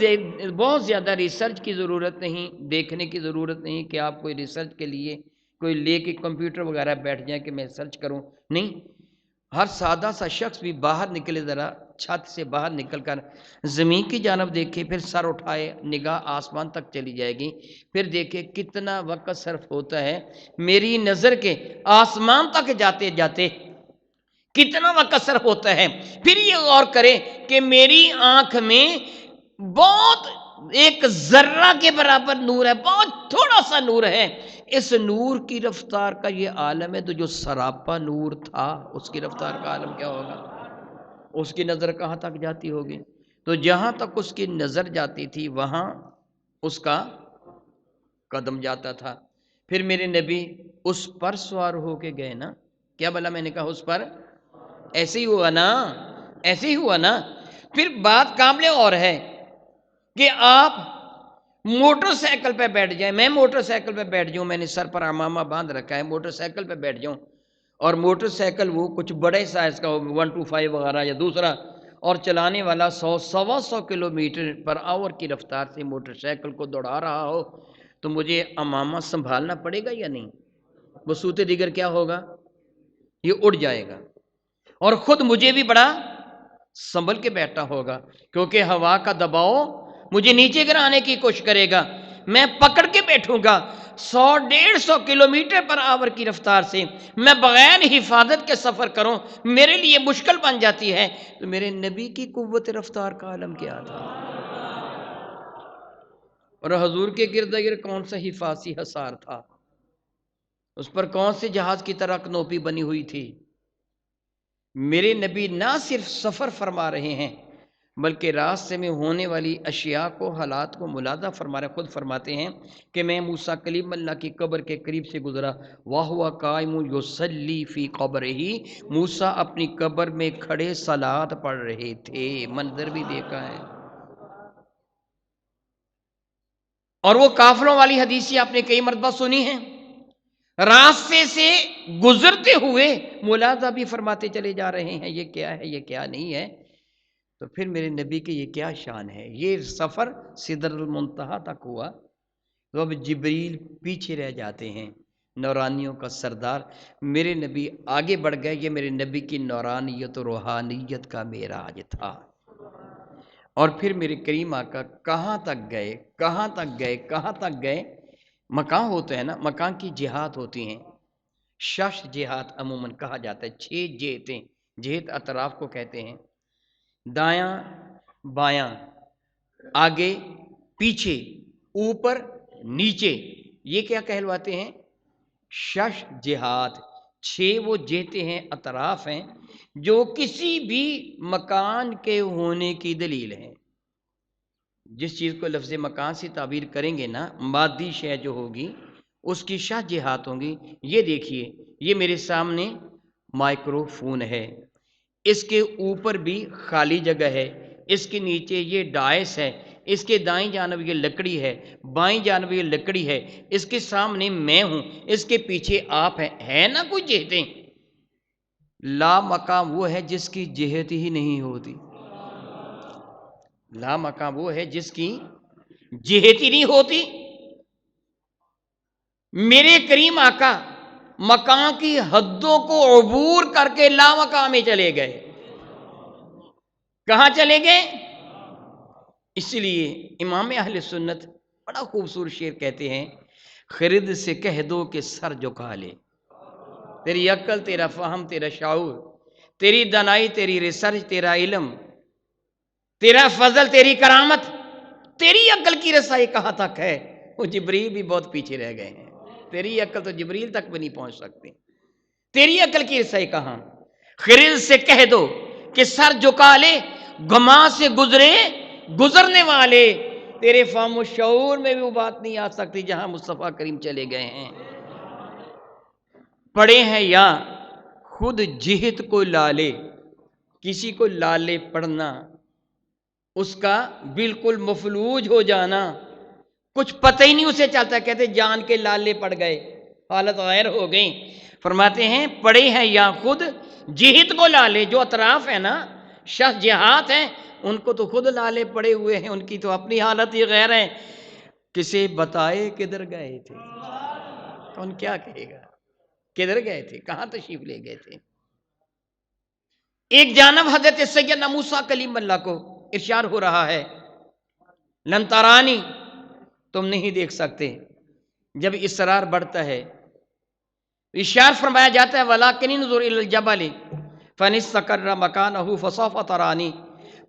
بہت زیادہ ریسرچ کی ضرورت نہیں، دیکھنے کی ضرورت نہیں کہ آپ کوئی ریسرچ کے لیے کوئی لے کے کمپیوٹر وغیرہ بیٹھ جائیں کہ میں سرچ کروں، نہیں، ہر سادہ سا شخص بھی باہر نکلے، ذرا چھت سے باہر نکل کر زمین کی جانب دیکھے، پھر سر اٹھائے، نگاہ آسمان تک چلی جائے گی، پھر دیکھے کتنا وقت صرف ہوتا ہے میری نظر کے آسمان تک جاتے جاتے، کتنا وقت صرف ہوتا ہے۔ پھر یہ غور کرے کہ میری آنکھ میں بہت ایک ذرہ کے برابر نور ہے، بہت تھوڑا سا نور ہے، اس نور کی رفتار کا یہ عالم ہے، تو جو سراپا نور تھا اس کی رفتار کا عالم کیا ہوگا؟ اس کی نظر کہاں تک جاتی ہوگی؟ تو جہاں تک اس کی نظر جاتی تھی وہاں اس کا قدم جاتا تھا۔ پھر میرے نبی اس پر سوار ہو کے گئے نا، کیا بلا میں نے کہا اس پر، ایسے ہی ہوا نا، ایسے ہی ہوا نا۔ پھر بات قابل اور ہے کہ آپ موٹر سائیکل پہ بیٹھ جائیں، میں موٹر سائیکل پہ بیٹھ جاؤں، میں نے سر پر عمامہ باندھ رکھا ہے، موٹر سائیکل پہ بیٹھ جاؤں، اور موٹر سائیکل وہ کچھ بڑے سائز کا ہو، 125 وغیرہ یا دوسرا، اور چلانے والا 100-125 کلومیٹر پر آور کی رفتار سے موٹر سائیکل کو دوڑا رہا ہو، تو مجھے عمامہ سنبھالنا پڑے گا یا نہیں؟ بصورت دیگر کیا ہوگا؟ یہ اڑ جائے گا، اور خود مجھے بھی بڑا سنبھل کے بیٹھنا ہوگا، کیونکہ ہوا کا دباؤ مجھے نیچے گرانے کی کوشش کرے گا، میں پکڑ کے بیٹھوں گا۔ 100-150 کلومیٹر پر آور کی رفتار سے میں بغیر حفاظت کے سفر کروں میرے لیے مشکل بن جاتی ہے، تو میرے نبی کی قوت رفتار کا عالم کیا تھا؟ اور حضور کے گرد گرد کون سا حفاظی حصار تھا؟ اس پر کون سے جہاز کی طرح کنوپی بنی ہوئی تھی؟ میرے نبی نہ صرف سفر فرما رہے ہیں بلکہ راستے میں ہونے والی اشیاء کو، حالات کو ملاحظہ فرما رہے، خود فرماتے ہیں کہ میں موسیٰ کلیم اللہ کی قبر کے قریب سے گزرا، وَهُوَ قَائِمٌ يُصَلِّي فِي قَبْرِهِ، موسیٰ اپنی قبر میں کھڑے صلات پڑھ رہے تھے، منظر بھی دیکھا ہے۔ اور وہ قافلوں والی حدیثیں آپ نے کئی مرتبہ سنی ہیں، راستے سے گزرتے ہوئے ملاحظہ بھی فرماتے چلے جا رہے ہیں، یہ کیا ہے، یہ کیا نہیں ہے۔ تو پھر میرے نبی کی یہ کیا شان ہے؟ یہ سفر سدرۃ المنتہا تک ہوا، تو اب جبریل پیچھے رہ جاتے ہیں، نورانیوں کا سردار میرے نبی آگے بڑھ گئے۔ یہ میرے نبی کی نورانیت و روحانیت کا معراج تھا۔ اور پھر میرے کریم آقا کہاں تک گئے، کہاں تک گئے، کہاں تک گئے؟ مکان ہوتے ہیں نا، مکان کی جہات ہوتی ہیں، شش جہات عموماً کہا جاتا ہے، 6 جہتیں، جہت اطراف کو کہتے ہیں، دایاں بایاں، آگے پیچھے، اوپر نیچے، یہ کیا کہلواتے ہیں؟ شش جہات۔ 6 وہ جہتیں ہیں، اطراف ہیں، جو کسی بھی مکان کے ہونے کی دلیل ہیں۔ جس چیز کو لفظ مکان سے تعبیر کریں گے نا، مادی شے جو ہوگی اس کی شش جہات ہوں گی۔ یہ دیکھیے، یہ میرے سامنے مائکرو فون ہے، اس کے اوپر بھی خالی جگہ ہے، اس کے نیچے یہ ڈائس ہے، اس کے دائیں جانب یہ لکڑی ہے، بائیں جانب یہ لکڑی ہے، اس کے سامنے میں ہوں، اس کے پیچھے آپ ہیں، ہے نا کوئی جہتیں؟ لا مقام وہ ہے جس کی جہت ہی نہیں ہوتی، لا مقام وہ ہے جس کی جہت ہی نہیں ہوتی۔ میرے کریم آقا مکان کی حدوں کو عبور کر کے لا مکان میں چلے گئے. کہاں چلے گئے؟ اس لیے امام اہل سنت بڑا خوبصورت شعر کہتے ہیں، خرد سے کہہ دو کہ سر جھکا لے. تیری عقل، تیرا فہم، تیرا شعور، تیری دانائی، تیری ریسرچ، تیرا علم، تیرا فضل، تیری کرامت، تیری عقل کی رسائی کہاں تک ہے؟ وہ جبریل بھی بہت پیچھے رہ گئے ہیں. تیری عقل تو جبریل تک بھی نہیں پہنچ سکتی. تیری عقل کی رسائی کہاں؟ خرد سے کہہ دو کہ سر جھکا لے، گما سے گزرے گزرنے والے. تیرے فہم و شعور میں بھی وہ بات نہیں آ سکتی جہاں مصطفیٰ کریم چلے گئے ہیں. پڑھے ہیں یا خود جہت کو لالے. کسی کو لالے پڑھنا، اس کا بالکل مفلوج ہو جانا، کچھ پتہ ہی نہیں اسے چلتا. کہتے جان کے لالے پڑ گئے، حالت غیر ہو گئی. فرماتے ہیں پڑے ہیں یا خود جہت کو لالے. جو اطراف ہے نا، شخص جہات ہیں، ان کو تو خود لالے پڑے ہوئے ہیں، ان کی تو اپنی حالت ہی غیر ہے. کسے بتائے کدھر گئے تھے؟ کون کیا کہے گا؟ کدھر گئے تھے؟ کہاں تشریف لے گئے تھے؟ ایک جانب حضرت سیدنا موسیٰ کلیم اللہ کو ارشاد ہو رہا ہے، لن ترانی، تم نہیں دیکھ سکتے. جب اصرار بڑھتا ہے، ارشاد فرمایا جاتا ہے وَلَٰكِنِ انظُرْ إِلَى الْجَبَلِ فَإِنِ اسْتَقَرَّ مَكَانَهُ فَسَوْفَ تَرَانِي.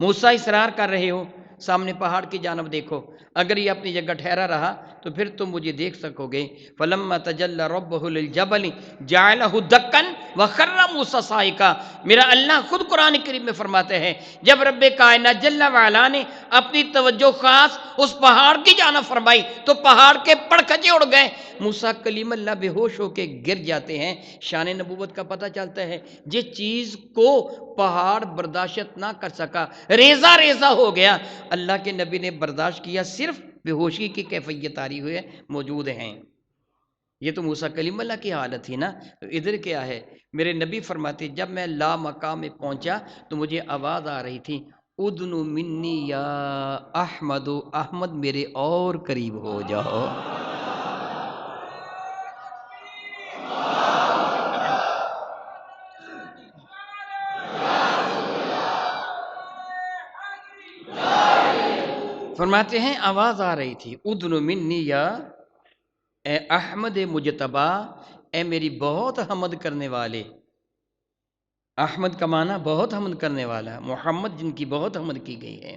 موسیٰ اصرار کر رہے ہو، سامنے پہاڑ کی جانب دیکھو، اگر یہ اپنی جگہ ٹھہرا رہا تو پھر تم مجھے دیکھ سکو گے. فَلَمَّا تَجَلَّى رَبُّهُ لِلْجَبَلِ جَعَلَهُ دَكًّا وَخَرَّ مُوسَىٰ صَعِقًا. میرا اللہ خود قرآن کریم میں فرماتے ہیں، جب رب کائنات جل وعلا نے اپنی توجہ خاص اس پہاڑ کی جانب فرمائی تو پہاڑ کے پڑکھچے اڑ گئے. موسیٰ کلیم اللہ بے ہوش ہو کے گر جاتے ہیں. شان نبوت کا پتہ چلتا ہے، جس چیز کو پہاڑ برداشت نہ کر سکا، ریزہ ریزہ ہو گیا، اللہ کے نبی نے برداشت کیا. صرف بے ہوشی کی کیفیت آری ہوئے موجود ہیں. یہ تو موسیٰ کلیم اللہ کی حالت تھی نا. تو ادھر کیا ہے؟ میرے نبی فرماتے جب میں لا مقام میں پہنچا تو مجھے آواز آ رہی تھی، ادنو منی یا احمد، احمد میرے اور قریب ہو جاؤ. فرماتے ہیں آواز آ رہی تھی، ادنو منی یا اے احمد مجتبا، اے میری بہت حمد کرنے والے. احمد کا معنی بہت حمد کرنے والا، محمد جن کی بہت حمد کی گئی ہے.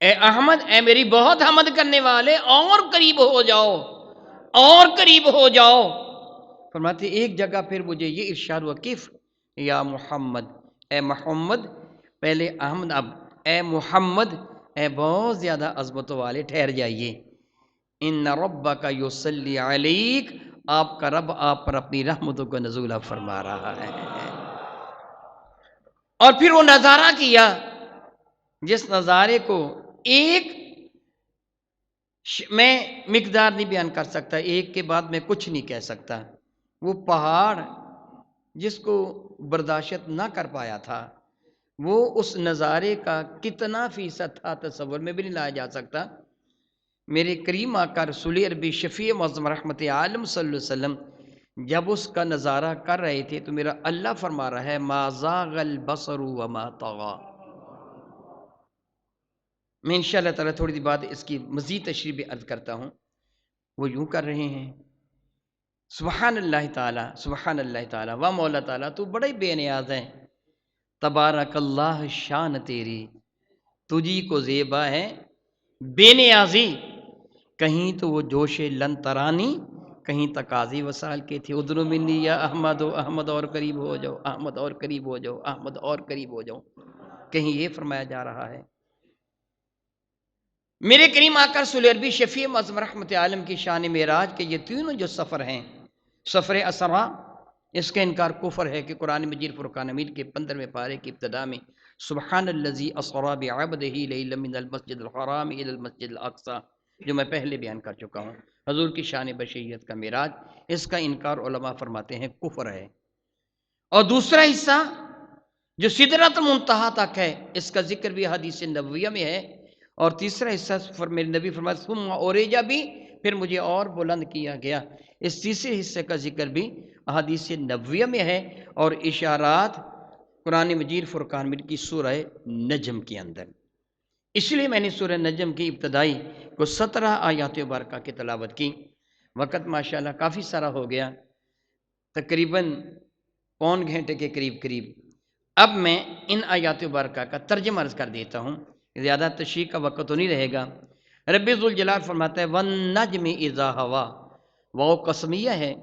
اے احمد، اے میری بہت حمد کرنے والے، اور قریب ہو جاؤ، اور قریب ہو جاؤ. فرماتے ایک جگہ پھر مجھے یہ ارشاد ہوا، کف یا محمد، اے محمد. پہلے احمد، اب اے محمد، اے بہت زیادہ عظمتوں والے، ٹھہر جائیے. ان ربک یصلی علیک، آپ کا رب آپ پر اپنی رحمتوں کا نزول فرما رہا ہے. اور پھر وہ نظارہ کیا جس نظارے کو ایک میں مقدار نہیں بیان کر سکتا، ایک کے بعد میں کچھ نہیں کہہ سکتا. وہ پہاڑ جس کو برداشت نہ کر پایا تھا، وہ اس نظارے کا کتنا فیصد تھا تصور میں بھی نہیں لایا جا سکتا. میرے کریم آقا رسول عربی شفیع معظم رحمت عالم صلی اللہ علیہ وسلم جب اس کا نظارہ کر رہے تھے تو میرا اللہ فرما رہا ہے ما زاغ البصر وما طغى. میں انشاءاللہ تعالیٰ تھوڑی دی بعد اس کی مزید تشریح بھی عرض کرتا ہوں. وہ یوں کر رہے ہیں، سبحان اللہ تعالیٰ، سبحان اللہ تعالیٰ، واہ مولا تعالیٰ تو بڑے بے نیاز ہیں. تبارک اللہ شان تیری، تجھی کو زیبا ہے بے نیازی. کہیں تو وہ جوش لن ترانی، کہیں تقاضی وسائل کے تھے، ادنو منی یا احمد، احمد اور قریب ہو جاؤ، احمد اور قریب ہو جاؤ، احمد اور قریب ہو جاؤ. کہیں یہ فرمایا جا رہا ہے. میرے کریم آقا رسول عربی شفیع معظم رحمت عالم کی شان معراج کے یہ تینوں جو سفر ہیں، سفر اسرا، اس کا انکار کفر ہے کہ قرآن مجید فرقان حمید کے 15ویں پارے کی ابتدا میں سبحان الذی اسری بعبدہ لیلا من المسجد الحرام الی المسجد الاقصی، جو میں پہلے بیان کر چکا ہوں، حضور کی شان بشریت کا معراج، اس کا انکار علماء فرماتے ہیں کفر ہے. اور دوسرا حصہ جو سدرۃ المنتہا تک ہے، اس کا ذکر بھی حدیث نبویہ میں ہے. اور تیسرا حصہ میرے نبی فرماتے ثم عرج بھی، پھر مجھے اور بلند کیا گیا۔ اس تیسرے حصے کا ذکر بھی احادیث نبویہ میں ہے اور اشارات قرآن مجید فرقان مجید کی سورہ نجم کے اندر۔ اس لیے میں نے سورہ نجم کی ابتدائی کو 17 آیات مبارکہ کی تلاوت کی۔ وقت ماشاءاللہ کافی سارا ہو گیا، تقریباً پون گھنٹے کے قریب۔ اب میں ان آیات مبارکہ کا ترجمہ عرض کر دیتا ہوں، زیادہ تشریح کا وقت تو نہیں رہے گا۔ رب ذوالجلال فرماتا ہے وَالنَّجْمِ اِذَا ہَوَا، وہ قسمیہ ہے۔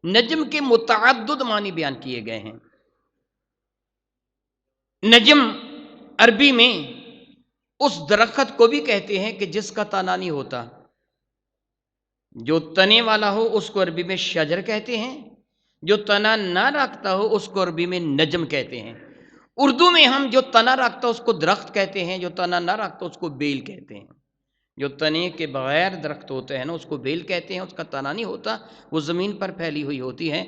نجم کے متعدد معنی بیان کیے گئے ہیں۔ نجم عربی میں اس درخت کو بھی کہتے ہیں کہ جس کا تنا نہیں ہوتا، جو تنے والا ہو اس کو عربی میں شجر کہتے ہیں، جو تنا نہ رکھتا ہو اس کو عربی میں نجم کہتے ہیں۔ اردو میں ہم جو تنا رکھتا اس کو درخت کہتے ہیں، جو تنا نہ رکھتا اس کو بیل کہتے ہیں۔ جو تنے کے بغیر درخت ہوتا ہے نا اس کو بیل کہتے ہیں، اس کا تنا نہیں ہوتا، وہ زمین پر پھیلی ہوئی ہوتی ہے۔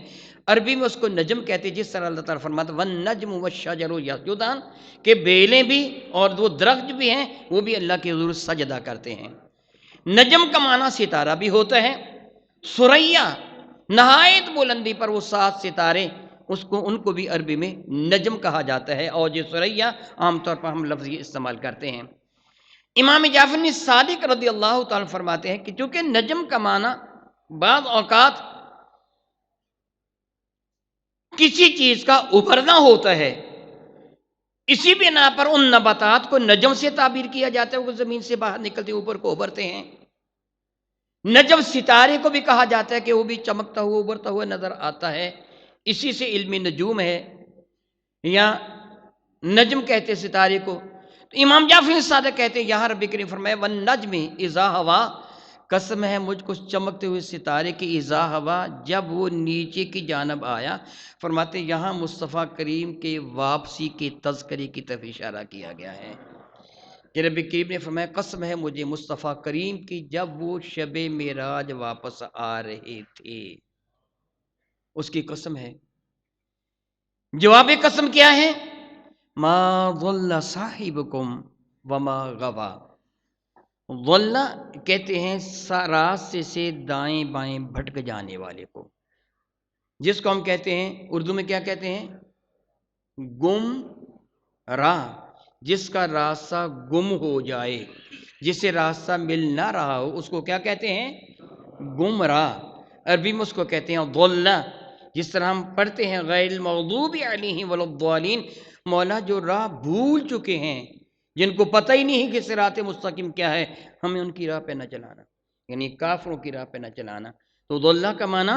عربی میں اس کو نجم کہتے ہیں، جس طرح اللہ تعالیٰ فرماتا ہے وَالنَّجْمُ وَالشَّجَرُ يَسْجُدَانِ، کہ بیلیں بھی اور وہ درخت بھی ہیں وہ بھی اللہ کے حضور سجدہ کرتے ہیں۔ نجم کا معنی ستارہ بھی ہوتا ہے۔ ثریا، نہایت بلندی پر وہ 7 ستارے، ان کو بھی عربی میں نجم کہا جاتا ہے، اور یہ ثریا عام طور پر ہم لفظ یہ استعمال کرتے ہیں۔ امام جعفر صادق رضی اللہ تعالیٰ فرماتے ہیں کہ چونکہ نجم کا معنی بعض اوقات کسی چیز کا ابھرنا ہوتا ہے، اسی بنا پر ان نباتات کو نجم سے تعبیر کیا جاتا ہے، وہ زمین سے باہر نکلتے اوپر کو ابھرتے ہیں۔ نجم ستارے کو بھی کہا جاتا ہے کہ وہ بھی چمکتا ہوا ابھرتا ہوا نظر آتا ہے، اسی سے علم نجوم ہے یا نجم کہتے ستارے کو۔ تو امام جعفر صادق کہتے ہیں یہاں رب کریم فرمایا وَالنَّجْمِ اِذَا ہَوَا، قسم ہے مجھ کو چمکتے ہوئے ستارے کی، اذا ہوا جب وہ نیچے کی جانب آیا۔ فرماتے یہاں مصطفیٰ کریم کے واپسی کے تذکرے کی طرف اشارہ کیا گیا ہے کہ رب کریم نے فرمایا قسم ہے مجھے مصطفیٰ کریم کی جب وہ شب معراج واپس آ رہے تھے، اس کی قسم ہے۔ جواب قسم کیا ہے؟ ما ضل صاحبکم وما غوا۔ ضل کہتے ہیں راستے سے دائیں بائیں بھٹک جانے والے کو، جس کو ہم کہتے ہیں اردو میں کیا کہتے ہیں؟ گم راہ، جس کا راستہ گم ہو جائے، جسے راستہ مل نہ رہا ہو اس کو کیا کہتے ہیں؟ گم راہ۔ عربی میں اس کو کہتے ہیں ضل۔ جس طرح ہم پڑھتے ہیں غیر المغضوب علیہم ولا الضالین، مولا جو راہ بھول چکے ہیں، جن کو پتہ ہی نہیں کہ صراط مستقیم کیا ہے، ہمیں ان کی راہ پہ نہ چلانا، یعنی کافروں کی راہ پہ نہ چلانا۔ تو ضل کا معنی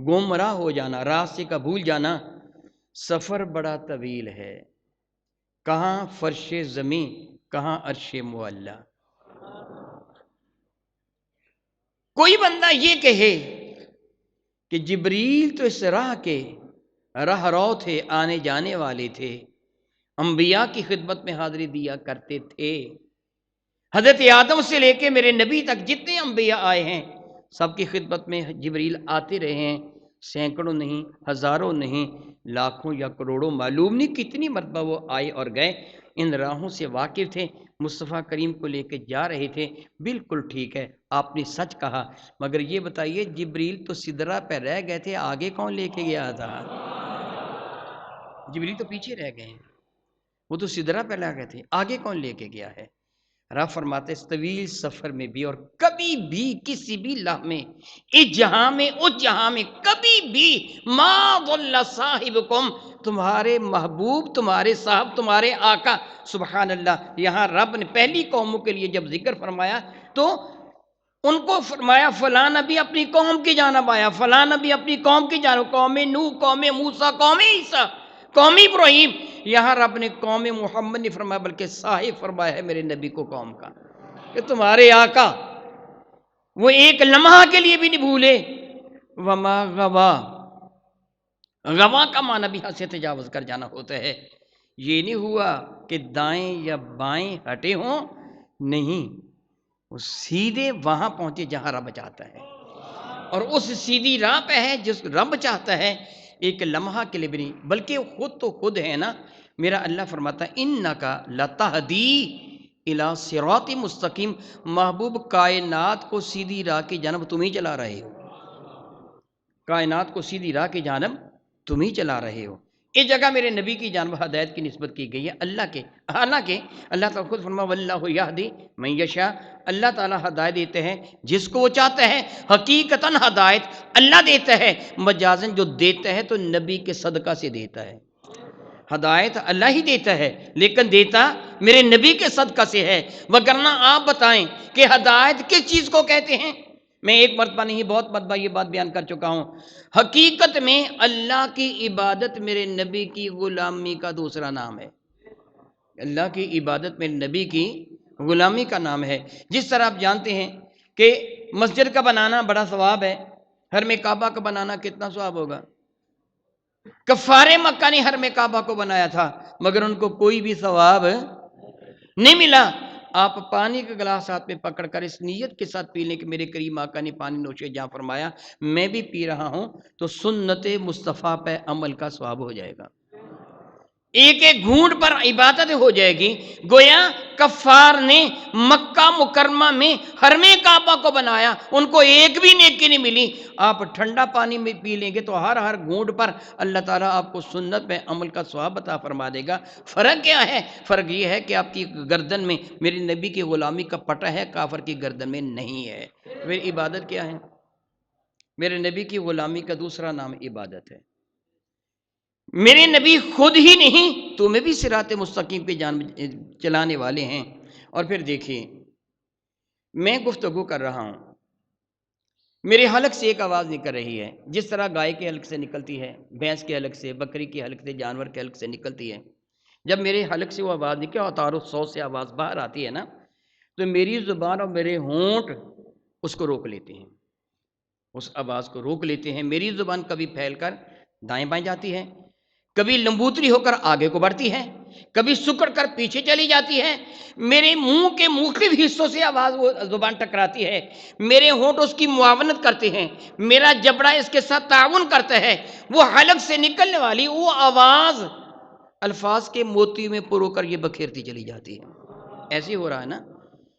گمراہ ہو جانا، راستے کا بھول جانا۔ سفر بڑا طویل ہے، کہاں فرش زمین کہاں عرش معلیٰ۔ کوئی بندہ یہ کہے کہ جبریل تو اس راہ کے راہ رو تھے، آنے جانے والے تھے، انبیاء کی خدمت میں حاضری دیا کرتے تھے، حضرت آدم سے لے کے میرے نبی تک جتنے انبیاء آئے ہیں سب کی خدمت میں جبریل آتے رہے ہیں، سینکڑوں نہیں، ہزاروں نہیں، لاکھوں یا کروڑوں، معلوم نہیں کتنی مرتبہ وہ آئے اور گئے، ان راہوں سے واقف تھے، مصطفیٰ کریم کو لے کے جا رہے تھے۔ بالکل ٹھیک ہے، آپ نے سچ کہا، مگر یہ بتائیے جبریل تو سدرہ پہ رہ گئے تھے، آگے کون لے کے گیا تھا؟ جبریل تو پیچھے رہ گئے ہیں، وہ تو سدرہ پہ لے گئے تھے، آگے کون لے کے گیا ہے؟ رب فرماتے اس طویل سفر میں بھی اور کبھی بھی کسی بھی لمحے میں، اس جہاں میں اس جہاں میں کبھی بھی ما ضل صاحبکم، تمہارے محبوب، تمہارے صاحب، تمہارے آقا، سبحان اللہ۔ یہاں رب نے پہلی قوموں کے لیے جب ذکر فرمایا تو ان کو فرمایا فلاں نبی اپنی قوم کی جانب آیا، فلاں نبی اپنی قوم کی جانب، قوم نوح، قوم موسیٰ، قوم عیسیٰ، قوم ابراہیم۔ یہاں رب نے قوم محمد نہیں فرمایا بلکہ صاحب فرمایا ہے میرے نبی کو قوم کا، کہ تمہارے آقا وہ ایک لمحہ کے لیے بھی نہیں بھولے۔ وما غوا، غوا کا معنی بھی حد سے تجاوز کر جانا ہوتا ہے، یہ نہیں ہوا کہ دائیں یا بائیں ہٹے ہوں، نہیں، وہ سیدھے وہاں پہنچے جہاں رب چاہتا ہے، اور اس سیدھی راہ پہ ہے جس رب چاہتا ہے، ایک لمحہ کے لیے بھی نہیں، بلکہ خود تو خود ہے نا۔ میرا اللہ فرماتا ہے انکا لتہدی الی صراط مستقیم، محبوب کائنات کو سیدھی راہ کی جانب تم ہی چلا رہے ہو، کائنات کو سیدھی راہ کی جانب تم ہی چلا رہے ہو۔ اس جگہ میرے نبی کی جانب ہدایت کی نسبت کی گئی ہے اللہ کے، حالانکہ اللہ تعالیٰ خود فرما واللہ یہدی من یشاء، اللہ تعالیٰ ہدایت دیتے ہیں جس کو وہ چاہتا ہے۔ حقیقتاً ہدایت اللہ دیتا ہے، مجازن جو دیتا ہے تو نبی کے صدقہ سے دیتا ہے۔ ہدایت اللہ ہی دیتا ہے لیکن دیتا میرے نبی کے صدقہ سے ہے، وگرنہ آپ بتائیں کہ ہدایت کس چیز کو کہتے ہیں؟ میں ایک مرتبہ نہیں بہت مرتبہ یہ بات بیان کر چکا ہوں، حقیقت میں اللہ کی عبادت میرے نبی کی غلامی کا دوسرا نام ہے۔ اللہ کی عبادت میرے نبی کی غلامی کا نام ہے۔ جس طرح آپ جانتے ہیں کہ مسجد کا بنانا بڑا ثواب ہے، حرم کعبہ کا بنانا کتنا ثواب ہوگا؟ کفار مکہ نے حرم کعبہ کو بنایا تھا مگر ان کو کوئی بھی ثواب نہیں ملا۔ آپ پانی کا گلاس ہاتھ میں پکڑ کر اس نیت کے ساتھ پی لیں کہ میرے کریم آقا نے پانی نوشے جہاں فرمایا، میں بھی پی رہا ہوں، تو سنت مصطفیٰ پہ عمل کا ثواب ہو جائے گا، ایک ایک گھونٹ پر عبادت ہو جائے گی۔ گویا کفار نے مکہ مکرمہ میں حرم کعبہ کو بنایا، ان کو ایک بھی نیکی نہیں ملی۔ آپ ٹھنڈا پانی میں پی لیں گے تو ہر گھونٹ پر اللہ تعالیٰ آپ کو سنت میں عمل کا ثواب عطا فرما دے گا۔ فرق کیا ہے؟ فرق یہ ہے کہ آپ کی گردن میں میرے نبی کی غلامی کا پٹا ہے، کافر کی گردن میں نہیں ہے۔ پھر عبادت کیا ہے؟ میرے نبی کی غلامی کا دوسرا نام عبادت ہے۔ میرے نبی خود ہی نہیں تمہیں بھی صراط مستقیم پہ چلانے والے ہیں۔ اور پھر دیکھیے میں گفتگو کر رہا ہوں، میرے حلق سے ایک آواز نکل رہی ہے، جس طرح گائے کے حلق سے نکلتی ہے، بھینس کے حلق سے، بکری کے حلق سے، جانور کے حلق سے نکلتی ہے۔ جب میرے حلق سے وہ آواز نکلے اور تعارف صوت سے آواز باہر آتی ہے نا، تو میری زبان اور میرے ہونٹ اس کو روک لیتے ہیں، اس آواز کو روک لیتے ہیں۔ میری زبان کبھی پھیل کر دائیں بائیں جاتی ہے، کبھی لمبوتری ہو کر آگے کو بڑھتی ہے، کبھی سکڑ کر پیچھے چلی جاتی ہے۔ میرے منہ کے مختلف حصوں سے آواز وہ زبان ٹکراتی ہے، میرے ہونٹ اس کی معاونت کرتے ہیں، میرا جبڑا اس کے ساتھ تعاون کرتا ہے۔ وہ حلق سے نکلنے والی وہ آواز الفاظ کے موتی میں پرو کر یہ بکھیرتی چلی جاتی ہے۔ ایسے ہو رہا ہے نا؟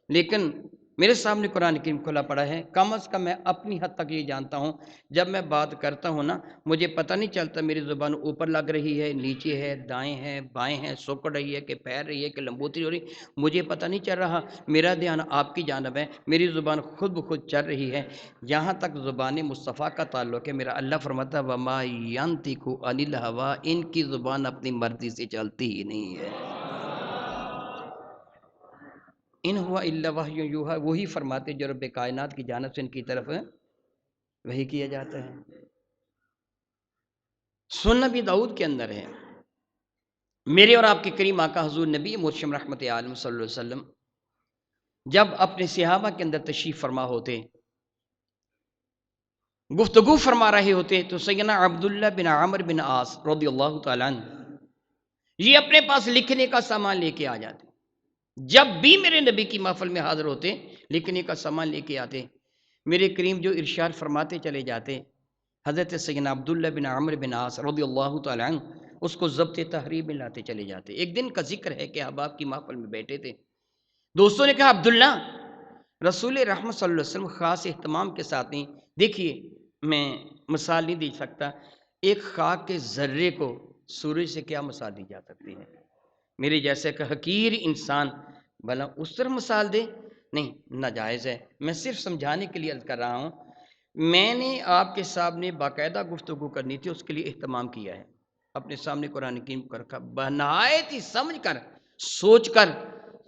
لیکن میرے سامنے قرآن کریم کھلا پڑا ہے، کم از کم میں اپنی حد تک یہ جانتا ہوں، جب میں بات کرتا ہوں نا مجھے پتہ نہیں چلتا میری زبان اوپر لگ رہی ہے، نیچے ہے، دائیں ہے، بائیں ہے، سکڑ رہی ہے کہ پھیر رہی ہے کہ لمبوتری ہو رہی، مجھے پتہ نہیں چل رہا۔ میرا دھیان آپ کی جانب ہے، میری زبان خود بخود چل رہی ہے۔ جہاں تک زبان مصطفیٰ کا تعلق ہے، میرا اللہ فرماتا ہے وَمَا يَنطِقُ عَنِ الْهَوَىٰ، ان کی زبان اپنی مرضی سے چلتی ہی نہیں ہے۔ ان ہوا الا وحی یوحیٰ، وہی فرماتے جو رب کائنات کی جانب سے ان کی طرف وحی کیا جاتا ہے۔ سنن نبی داؤد کے اندر ہے، میرے اور آپ کے کریم آقا حضور نبی مرشد رحمت عالم صلی اللہ علیہ وسلم جب اپنے صحابہ کے اندر تشریف فرما ہوتے، گفتگو فرما رہے ہوتے، تو سیدنا عبداللہ بن عمرو بن عاص رضی اللہ تعالیٰ عنہ یہ اپنے پاس لکھنے کا سامان لے کے آ جاتے۔ جب بھی میرے نبی کی محفل میں حاضر ہوتے لکھنے کا سامان لے کے آتے، میرے کریم جو ارشاد فرماتے چلے جاتے، حضرت سیدنا عبداللہ بن عمرو بن عاص رضی اللہ تعالیٰ عنہ اس کو ضبط تحریر میں لاتے چلے جاتے۔ ایک دن کا ذکر ہے کہ احباب کی محفل میں بیٹھے تھے، دوستوں نے کہا عبداللہ رسول رحمت صلی اللہ علیہ وسلم خاص اہتمام کے ساتھ نہیں، دیکھیے میں مثال نہیں دے سکتا، ایک خاک کے ذرے کو سورج سے کیا مثال دی جا سکتی ہے؟ میرے جیسے کہ حقیر انسان بھلا اس طرح مثال دے؟ نہیں، ناجائز ہے۔ میں صرف سمجھانے کے لیے عرض کر رہا ہوں، میں نے آپ کے سامنے باقاعدہ گفتگو کرنی تھی، اس کے لیے اہتمام کیا ہے، اپنے سامنے قرآن کریم کو رکھا، بنہایت ہی سمجھ کر، سوچ کر،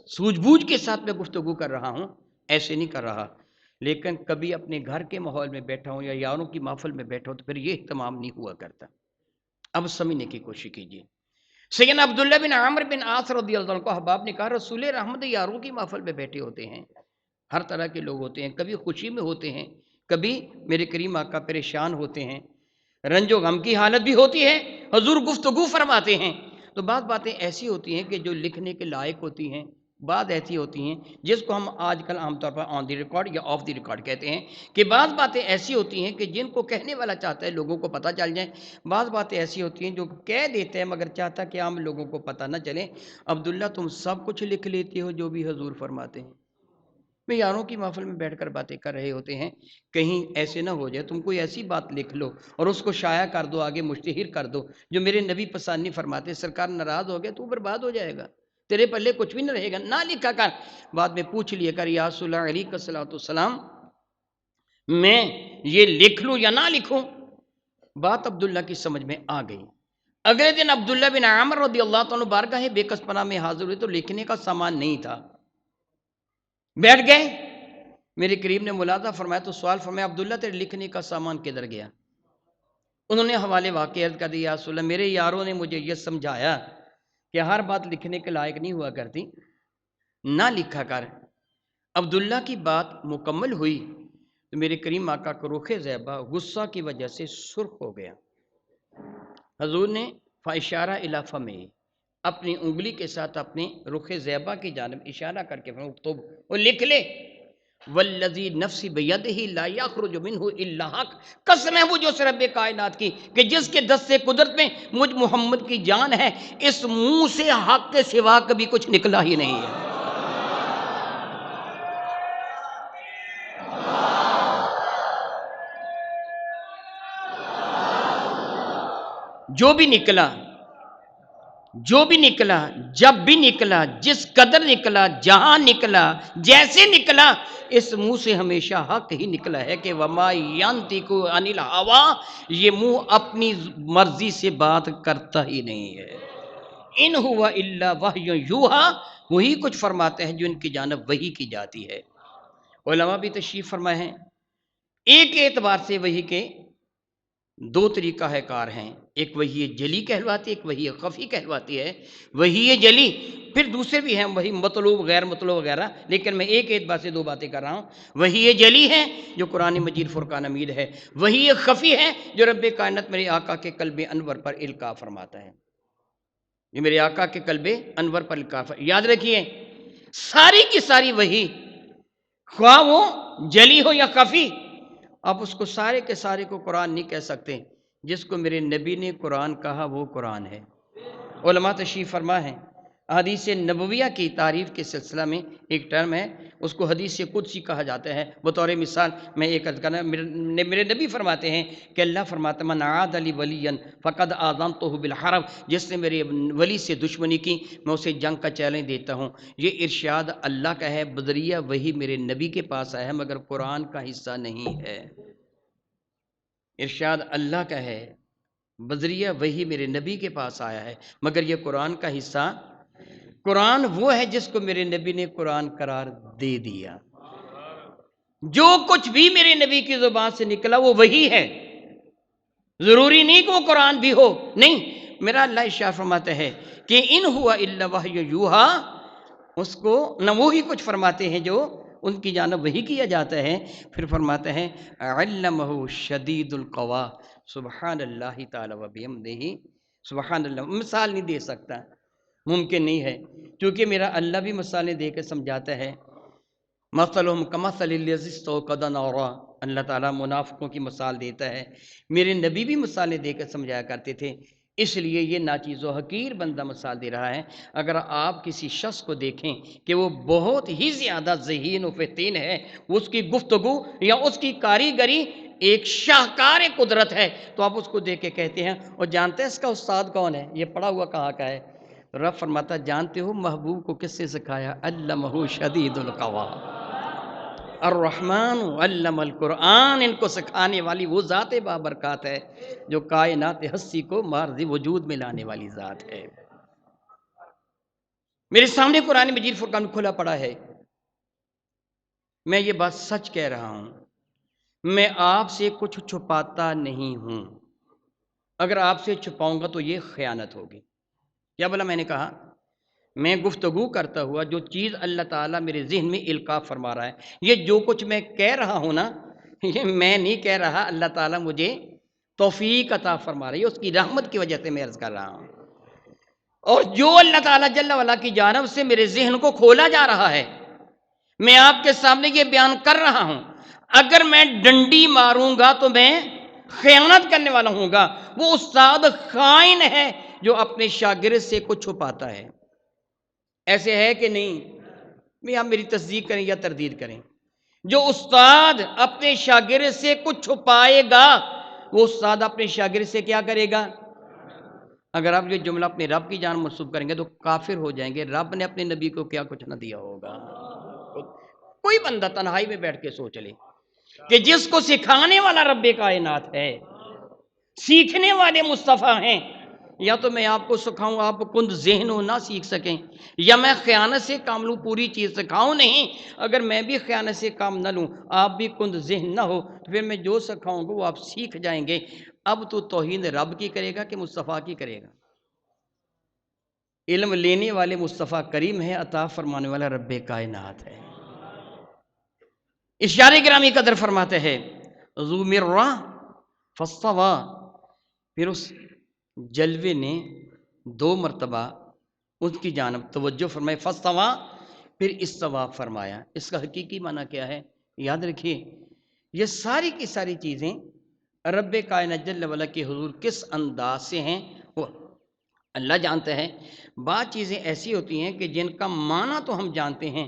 سوجھ بوجھ کے ساتھ میں گفتگو کر رہا ہوں، ایسے نہیں کر رہا۔ لیکن کبھی اپنے گھر کے ماحول میں بیٹھا ہوں یا یاروں کی محفل میں بیٹھا ہوں تو پھر یہ اہتمام نہیں ہوا کرتا۔ اب سمجھنے کی کوشش کیجیے۔ سیدنا عبداللہ بن عمرو بن عاص رضی اللہ عنہ کو احباب نے کہا رسول رحمت یاروں کی محفل میں بیٹھے ہوتے ہیں، ہر طرح کے لوگ ہوتے ہیں، کبھی خوشی میں ہوتے ہیں، کبھی میرے کریم آقا پریشان ہوتے ہیں، رنج و غم کی حالت بھی ہوتی ہے، حضور گفتگو فرماتے ہیں، تو بعض باتیں ایسی ہوتی ہیں کہ جو لکھنے کے لائق ہوتی ہیں، بعض ایسی ہوتی ہیں جس کو ہم آج کل عام طور پر آن دی ریکارڈ یا آف دی ریکارڈ کہتے ہیں، کہ بعض باتیں ایسی ہوتی ہیں کہ جن کو کہنے والا چاہتا ہے لوگوں کو پتہ چل جائیں، بعض باتیں ایسی ہوتی ہیں جو کہہ دیتے ہیں مگر چاہتا کہ عام لوگوں کو پتہ نہ چلے۔ عبداللہ تم سب کچھ لکھ لیتے ہو جو بھی حضور فرماتے ہیں؟ میں یاروں کی محفل میں بیٹھ کر باتیں کر رہے ہوتے ہیں، کہیں ایسے نہ ہو جائے تم کوئی ایسی بات لکھ لو اور اس کو شائع کر دو، آگے مشتہر کر دو، جو میرے نبی پسند نہیں فرماتے، سرکار ناراض ہو گیا تو برباد ہو جائے گا، تیرے پلے کچھ بھی نہ رہے گا، نہ لکھا کر۔ بعد میں پوچھ لیا کر یا رسول اللہ علیہ السلام میں یہ لکھ لوں یا نہ لکھوں؟ بات عبداللہ کی سمجھ میں آ گئی۔ اگلے دن عبداللہ بن عامر رضی اللہ عنہ بارگاہ بے کس پناہ میں حاضر ہوئے تو لکھنے کا سامان نہیں تھا، بیٹھ گئے۔ میرے قریب نے ملاحظہ فرمایا تو سوال فرمایا عبداللہ تیرے لکھنے کا سامان کدھر گیا؟ انہوں نے حوالے واقع عرض کر دیا یا رسول اللہ میرے یاروں نے مجھے یہ سمجھایا کہ ہر بات لکھنے کے لائق نہیں ہوا کرتی، نہ لکھا کر۔ عبداللہ کی بات مکمل ہوئی تو میرے کریم آقا کو رخ زیبہ غصہ کی وجہ سے سرخ ہو گیا۔ حضور نے فاشارہ الی فمہ، اپنی انگلی کے ساتھ اپنے رخ زیبہ کی جانب اشارہ کر کے فرمایا اکتب، وہ لکھ لے۔ والذی نفسی بیدہ لا یخرج منہ الا حق، قسم ہے وہ جو رب کائنات کی کہ جس کے دست قدرت میں مجھ محمد کی جان ہے، اس منہ سے حق کے سوا کبھی کچھ نکلا ہی نہیں ہے۔ جو بھی نکلا جب بھی نکلا، جس قدر نکلا، جہاں نکلا، جیسے نکلا، اس منہ سے ہمیشہ حق ہی نکلا ہے کہ وما ینطق عن الہوی، یہ منہ اپنی مرضی سے بات کرتا ہی نہیں ہے۔ ان ہوا الا وحی یوحی، وہی کچھ فرماتے ہیں جو ان کی جانب وحی کی جاتی ہے۔ علماء بھی تشریف فرمائے ہیں، ایک اعتبار سے وحی کے دو طریقہ ہے کار ہیں، ایک وحی جلی کہلواتی ہے، ایک وحی خفی کہلواتی ہے۔ وحی جلی پھر دوسرے بھی ہیں، وحی مطلوب، غیر مطلوب وغیرہ، لیکن میں ایک اعتبار سے دو باتیں کر رہا ہوں۔ وحی جلی ہے جو قرآن مجید فرقان حمید ہے، وحی خفی ہے جو رب کائنات میرے آقا کے قلب انور پر القاء فرماتا ہے، یہ میرے آقا کے قلب انور پر القاء یاد رکھیے ساری کی ساری وحی، خواہ وہ جلی ہو یا خفی، آپ اس کو سارے کے سارے کو قرآن نہیں کہہ سکتے۔ جس کو میرے نبی نے قرآن کہا وہ قرآن ہے۔ علماء تشریف فرما ہے، حدیث نبویہ کی تعریف کے سلسلہ میں ایک ٹرم ہے، اس کو حدیث قدسی کہا جاتا ہے۔ بطور مثال میں ایک عرض کرنا، میرے نبی فرماتے ہیں کہ اللہ فرماتا من عاد لی ولیا فقد آذنتہ بالحرب، جس نے میرے ولی سے دشمنی کی میں اسے جنگ کا چیلنج دیتا ہوں۔ یہ ارشاد اللہ کا ہے، بدریہ وہی میرے نبی کے پاس آیا ہے مگر قرآن کا حصہ نہیں ہے۔ ارشاد اللہ کا ہے، بذریعہ وہی میرے نبی کے پاس آیا ہے مگر یہ قرآن کا حصہ، قرآن وہ ہے جس کو میرے نبی نے قرآن قرار دے دیا۔ جو کچھ بھی میرے نبی کی زبان سے نکلا وہ وہی ہے، ضروری نہیں کہ وہ قرآن بھی ہو، نہیں۔ میرا اللہ ارشاد فرماتا ہے کہ ان ہوا الا وحی یوحی، اس کو نہ وہی کچھ فرماتے ہیں جو ان کی جانب وہی کیا جاتا ہے۔ پھر فرماتا ہے علمہ شدید القوا، سبحان اللہ تعالی و بحمدہ، سبحان اللہ۔ مثال نہیں دے سکتا، ممکن نہیں ہے، کیونکہ میرا اللہ بھی مثالیں دے کے سمجھاتا ہے۔ مثلہم کمثل الذی استوقد نارا، اللہ تعالیٰ منافقوں کی مثال دیتا ہے، میرے نبی بھی مثالیں دے کے سمجھایا کرتے تھے، اس لیے یہ ناچیز و حقیر بندہ مثال دے رہا ہے۔ اگر آپ کسی شخص کو دیکھیں کہ وہ بہت ہی زیادہ ذہین و فتین ہے، اس کی گفتگو یا اس کی کاریگری ایک شاہکار قدرت ہے، تو آپ اس کو دیکھ کے کہتے ہیں اور جانتے ہیں اس کا استاد کون ہے، یہ پڑھا ہوا کہاں کا ہے؟ رب فرماتا جانتے ہو محبوب کو کس سے سکھایا؟ علمہ شدید القوا، الرحمن علم القرآن، ان کو سکھانے والی وہ ذات بابرکات ہے جو کائنات ہستی کو مارز وجود میں لانے والی ذات ہے۔ میرے سامنے قرآن مجید فرقان کھلا پڑا ہے، میں یہ بات سچ کہہ رہا ہوں، میں آپ سے کچھ چھپاتا نہیں ہوں، اگر آپ سے چھپاؤں گا تو یہ خیانت ہوگی۔ کیا بولا میں نے کہا؟ میں گفتگو کرتا ہوا جو چیز اللہ تعالیٰ میرے ذہن میں القاء فرما رہا ہے، یہ جو کچھ میں کہہ رہا ہوں نا، یہ میں نہیں کہہ رہا، اللہ تعالیٰ مجھے توفیق عطا فرما رہی ہے، اس کی رحمت کی وجہ سے میں عرض کر رہا ہوں۔ اور جو اللہ تعالیٰ جل وعلا کی جانب سے میرے ذہن کو کھولا جا رہا ہے، میں آپ کے سامنے یہ بیان کر رہا ہوں، اگر میں ڈنڈی ماروں گا تو میں خیانت کرنے والا ہوں گا۔ وہ استاد خائن ہے جو اپنے شاگرد سے کچھ چھپاتا ہے۔ ایسے ہے کہ نہیں؟ میں آپ میری تصدیق کریں یا تردید کریں۔ جو استاد اپنے شاگرد سے کچھ چھپائے گا، وہ استاد اپنے شاگرد سے کیا کرے گا؟ اگر آپ یہ جملہ اپنے رب کی جان منسوب کریں گے تو کافر ہو جائیں گے۔ رب نے اپنے نبی کو کیا کچھ نہ دیا ہوگا؟ کوئی بندہ تنہائی میں بیٹھ کے سوچ لے کہ جس کو سکھانے والا رب کائنات ہے، سیکھنے والے مصطفیٰ ہیں، یا تو میں آپ کو سکھاؤں آپ کند ذہن ہو نہ سیکھ سکیں، یا میں خیانت سے کام لوں پوری چیز سکھاؤں نہیں، اگر میں بھی خیانت سے کام نہ لوں آپ بھی کند ذہن نہ ہو تو پھر میں جو سکھاؤں گا وہ آپ سیکھ جائیں گے۔ اب تو توہین رب کی کرے گا کہ مصطفیٰ کی کرے گا؟ علم لینے والے مصطفیٰ کریم ہے، عطا فرمانے والا رب کائنات ہے۔ اشارے گرامی قدر فرماتے ہیں ذو مرہ فاستویٰ، پھر اس جلوے نے 2 مرتبہ اس کی جانب توجہ فرمائی، فاستویٰ پھر استوا فرمایا۔ اس کا حقیقی معنی کیا ہے؟ یاد رکھیے، یہ ساری کی ساری چیزیں رب کائنات جل وعلا کے حضور کس انداز سے ہیں وہ اللہ جانتا ہے۔ بعض چیزیں ایسی ہوتی ہیں کہ جن کا معنی تو ہم جانتے ہیں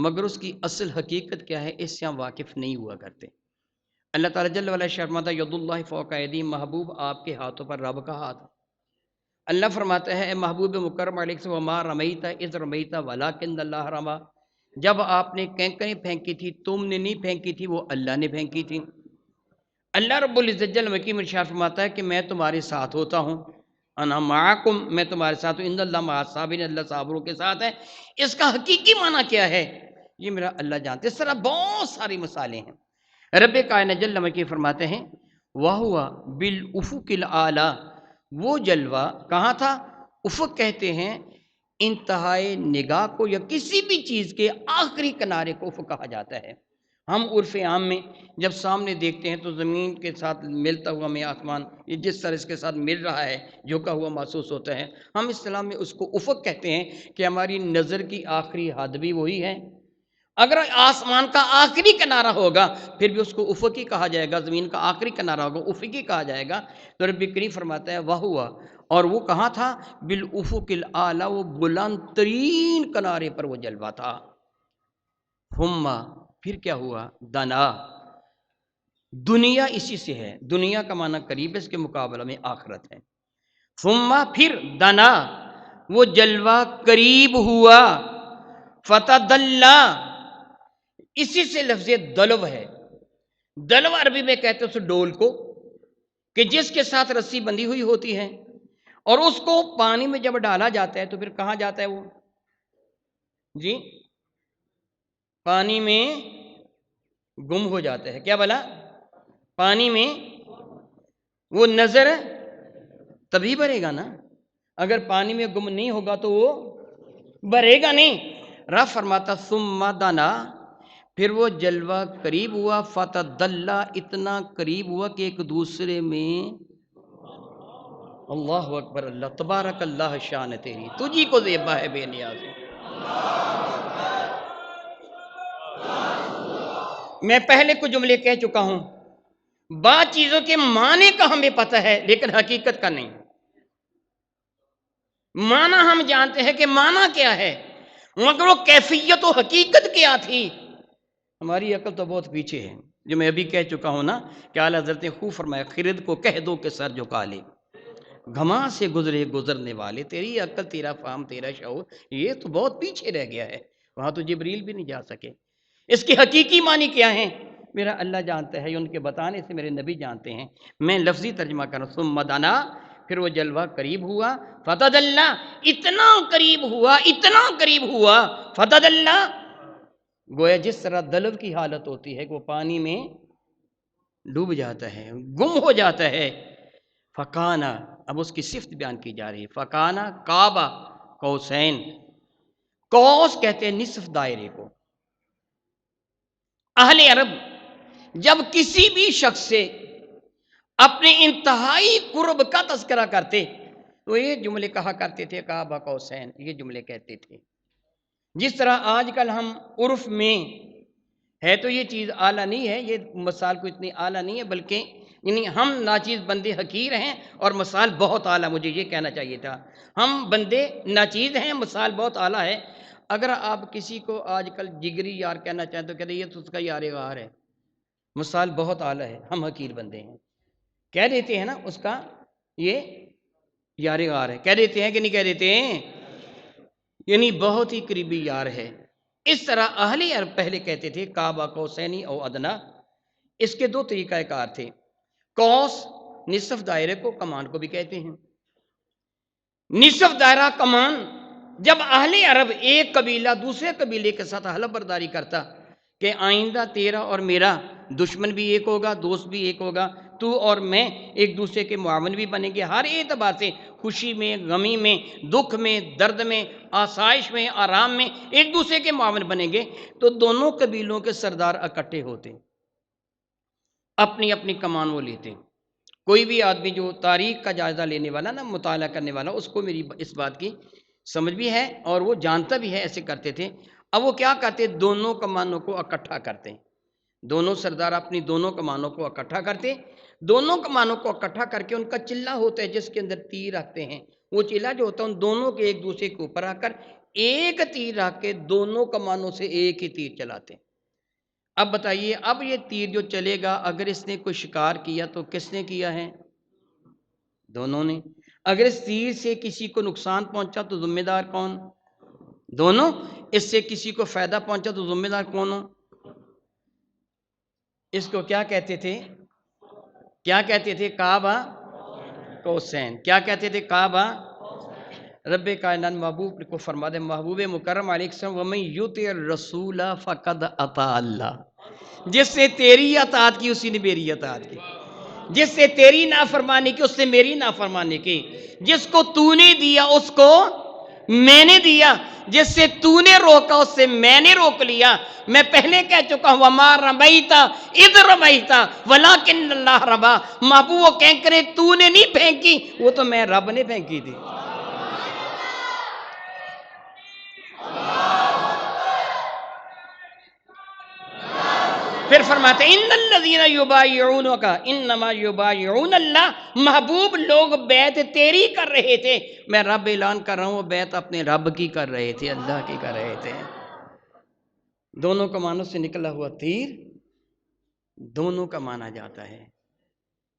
مگر اس کی اصل حقیقت کیا ہے اس سے ہم واقف نہیں ہوا کرتے۔ اللہ تعالیٰ جل وعلا فرماتا ہے ید اللہ فوق ایدیہم، محبوب آپ کے ہاتھوں پر رب کا ہاتھ۔ اللہ فرماتا ہے اے محبوب مکرم علیہ وما رمیت اذ رمیت ولکن اللہ رما، جب آپ نے کینکری پھینکی تھی تم نے نہیں پھینکی تھی، وہ اللہ نے پھینکی تھی۔ اللہ رب العزت جل وعلا ارشاد فرماتا ہے کہ میں تمہارے ساتھ ہوتا ہوں، انا معکم، میں تمہارے ساتھ ہوں، ان اللہ مع الصابرین، اللہ صابروں کے ساتھ ہے۔ اس کا حقیقی معنی کیا ہے یہ میرا اللہ جانتے۔ اس طرح بہت ساری مثالیں ہیں۔ رب کائنات جل وعلا فرماتے ہیں وَهُوَ بِالْأُفُقِ الْأَعْلَىٰ، وہ جلوہ کہاں تھا؟ افق کہتے ہیں انتہائی نگاہ کو یا کسی بھی چیز کے آخری کنارے کو افق کہا جاتا ہے۔ ہم عرف عام میں جب سامنے دیکھتے ہیں تو زمین کے ساتھ ملتا ہوا ہمیں آسمان یہ جس طرح اس کے ساتھ مل رہا ہے جھکا ہوا محسوس ہوتا ہے، ہم اصطلاح میں اس کو افق کہتے ہیں کہ ہماری نظر کی آخری حد بھی وہی ہے۔ اگر آسمان کا آخری کنارہ ہوگا پھر بھی اس کو افقی کہا جائے گا، زمین کا آخری کنارہ ہوگا افقی کہا جائے گا۔ تو رب کریم فرماتا ہے وَهُوَ، اور وہ کہاں تھا؟ بالافق الاعلیٰ، وہ بلند ترین کنارے پر وہ جلوہ تھا۔ ثم، پھر کیا ہوا؟ دنا، دنیا اسی سے ہے، دنیا کا معنی قریب ہے، اس کے مقابلہ میں آخرت ہے۔ ثم، پھر دنا، وہ جلوہ قریب ہوا، فتدلی، اسی سے لفظ دلو ہے۔ دلو عربی میں کہتے ہیں اس ڈول کو کہ جس کے ساتھ رسی بندھی ہوئی ہوتی ہے اور اس کو پانی میں جب ڈالا جاتا ہے تو پھر کہاں جاتا ہے وہ؟ جی پانی میں گم ہو جاتا ہے۔ کیا بلا؟ پانی میں وہ نظر تبھی بھرے گا نا، اگر پانی میں گم نہیں ہوگا تو وہ بھرے گا نہیں۔ رب فرماتا ثم دنا، پھر وہ جلوہ قریب ہوا، فتدلی، اتنا قریب ہوا کہ ایک دوسرے میں، اللہ اکبر، اللہ تبارک اللہ شان تیری، تجھی کو زیبا ہے بے نیاز ہے۔ میں پہلے کچھ جملے کہہ چکا ہوں، بعض چیزوں کے معنی کا ہمیں پتہ ہے لیکن حقیقت کا نہیں۔ معنی ہم جانتے ہیں کہ معنی کیا ہے مگر وہ کیفیت و حقیقت کیا تھی ہماری عقل تو بہت پیچھے ہے۔ جو میں ابھی کہہ چکا ہوں نا کہ اعلیٰ حضرت نے خوب فرمایا خرد کو کہہ دو کہ سر جھکا لے، گھما سے گزرے گزرنے والے، تیری عقل تیرا فہم تیرا شعور یہ تو بہت پیچھے رہ گیا ہے، وہاں تو جبریل بھی نہیں جا سکے۔ اس کی حقیقی معنی کیا ہے میرا اللہ جانتا ہے، ان کے بتانے سے میرے نبی جانتے ہیں، میں لفظی ترجمہ کر رہا ہوں۔ ثم دنا، پھر وہ جلوہ قریب ہوا، فتدلی، اتنا قریب ہوا، اتنا قریب ہوا، فتدلی، گویا جس طرح دلو کی حالت ہوتی ہے کہ وہ پانی میں ڈوب جاتا ہے، گم ہو جاتا ہے۔ فکانا، اب اس کی صفت بیان کی جا رہی ہے، فکانا کعبہ قوسین، قوس کہتے ہیں نصف دائرے کو۔ اہل عرب جب کسی بھی شخص سے اپنے انتہائی قرب کا تذکرہ کرتے تو یہ جملے کہا کرتے تھے، کعبہ قوسین، یہ جملے کہتے تھے۔ جس طرح آج کل ہم عرف میں ہے تو یہ چیز اعلیٰ نہیں ہے، یہ مثال کو اتنی اعلیٰ نہیں ہے، بلکہ یعنی ہم ناچیز بندے حقیر ہیں اور مثال بہت اعلیٰ، مجھے یہ کہنا چاہیے تھا، ہم بندے ناچیز ہیں، مثال بہت اعلیٰ ہے۔ اگر آپ کسی کو آج کل جگری یار کہنا چاہیں تو کہتے ہیں یہ تو اس کا یار غار ہے، مثال بہت اعلیٰ ہے، ہم حقیر بندے ہیں، کہہ دیتے ہیں نا اس کا یہ یار غار ہے، کہہ دیتے ہیں کہ نہیں کہہ دیتے ہیں، یعنی بہت ہی قریبی یار ہے۔ اس طرح اہل عرب پہلے کہتے تھے کعبہ قوسین او ادنا، اس کے دو طریقہ کار تھے۔ قوس نصف دائرے کو، کمان کو بھی کہتے ہیں۔ نصف دائرہ کمان، جب اہل عرب ایک قبیلہ دوسرے قبیلے کے ساتھ حلف برداری کرتا کہ آئندہ تیرا اور میرا دشمن بھی ایک ہوگا، دوست بھی ایک ہوگا، تو اور میں ایک دوسرے کے معاون بھی بنیں گے، ہر اعتبار سے، خوشی میں، غمی میں، دکھ میں، درد میں، آسائش میں، آرام میں ایک دوسرے کے معاون بنیں گے، تو دونوں قبیلوں کے سردار اکٹھے ہوتے، اپنی اپنی کمان وہ لیتے۔ کوئی بھی آدمی جو تاریخ کا جائزہ لینے والا نا، مطالعہ کرنے والا، اس کو میری اس بات کی سمجھ بھی ہے اور وہ جانتا بھی ہے ایسے کرتے تھے۔ اب وہ کیا کرتے، دونوں کمانوں کو اکٹھا کرتے، دونوں سردار اپنی دونوں کمانوں کو اکٹھا کرتے، دونوں کمانوں کو اکٹھا کر کے ان کا چلہ ہوتا ہے جس کے اندر تیر رکھتے ہیں، وہ چلہ جو ہوتا ہے ان دونوں کے ایک دوسرے کے اوپر رکھ کر ایک تیر رکھ کے دونوں کمانوں سے ایک ہی تیر چلاتے۔ اب بتائیے، اب یہ تیر جو چلے گا اگر اس نے کوئی شکار کیا تو کس نے کیا ہے؟ دونوں نے۔ اگر اس تیر سے کسی کو نقصان پہنچا تو ذمہ دار کون؟ دونوں۔ اس سے کسی کو فائدہ پہنچا تو ذمہ دار کون ہو؟ اس کو کیا کہتے تھے؟ کیا کہتے تھے؟ کعبہ قوسین۔ کیا کہتے تھے؟ کعبہ۔ رب کائنات محبوب کو فرما دے، محبوب مکرم علیہ السلام، وَمَن یُطِعِ الرَّسُولَ فَقَدْ اطاع اللہ، جس سے تیری اطاعت کی اسی نے میری اطاعت کی، جس سے تیری نافرمانی کی اس نے میری نافرمانی کی، جس کو تو نے دیا اس کو میں نے دیا، جس سے تو نے روکا اس سے میں نے روک لیا۔ میں پہلے کہہ چکا ہوں وَمَا رَمَيْتَ إِذْ رَمَيْتَ وَلَكِنَّ اللَّهَ رَمَى، محبوب وہ کینکریں تو نے نہیں پھینکی، وہ تو میں رب نے پھینکی تھی۔ پھر فرماتے ہیں ان الذین یبایعونک انما یبایعون اللہ، محبوب لوگ بیعت تیری کر رہے تھے، میں رب اعلان کر رہا ہوں وہ بیعت اپنے رب کی کر رہے تھے، اللہ کی کر رہے تھے۔ دونوں کمانوں سے نکلا ہوا تیر دونوں کا مانا جاتا ہے،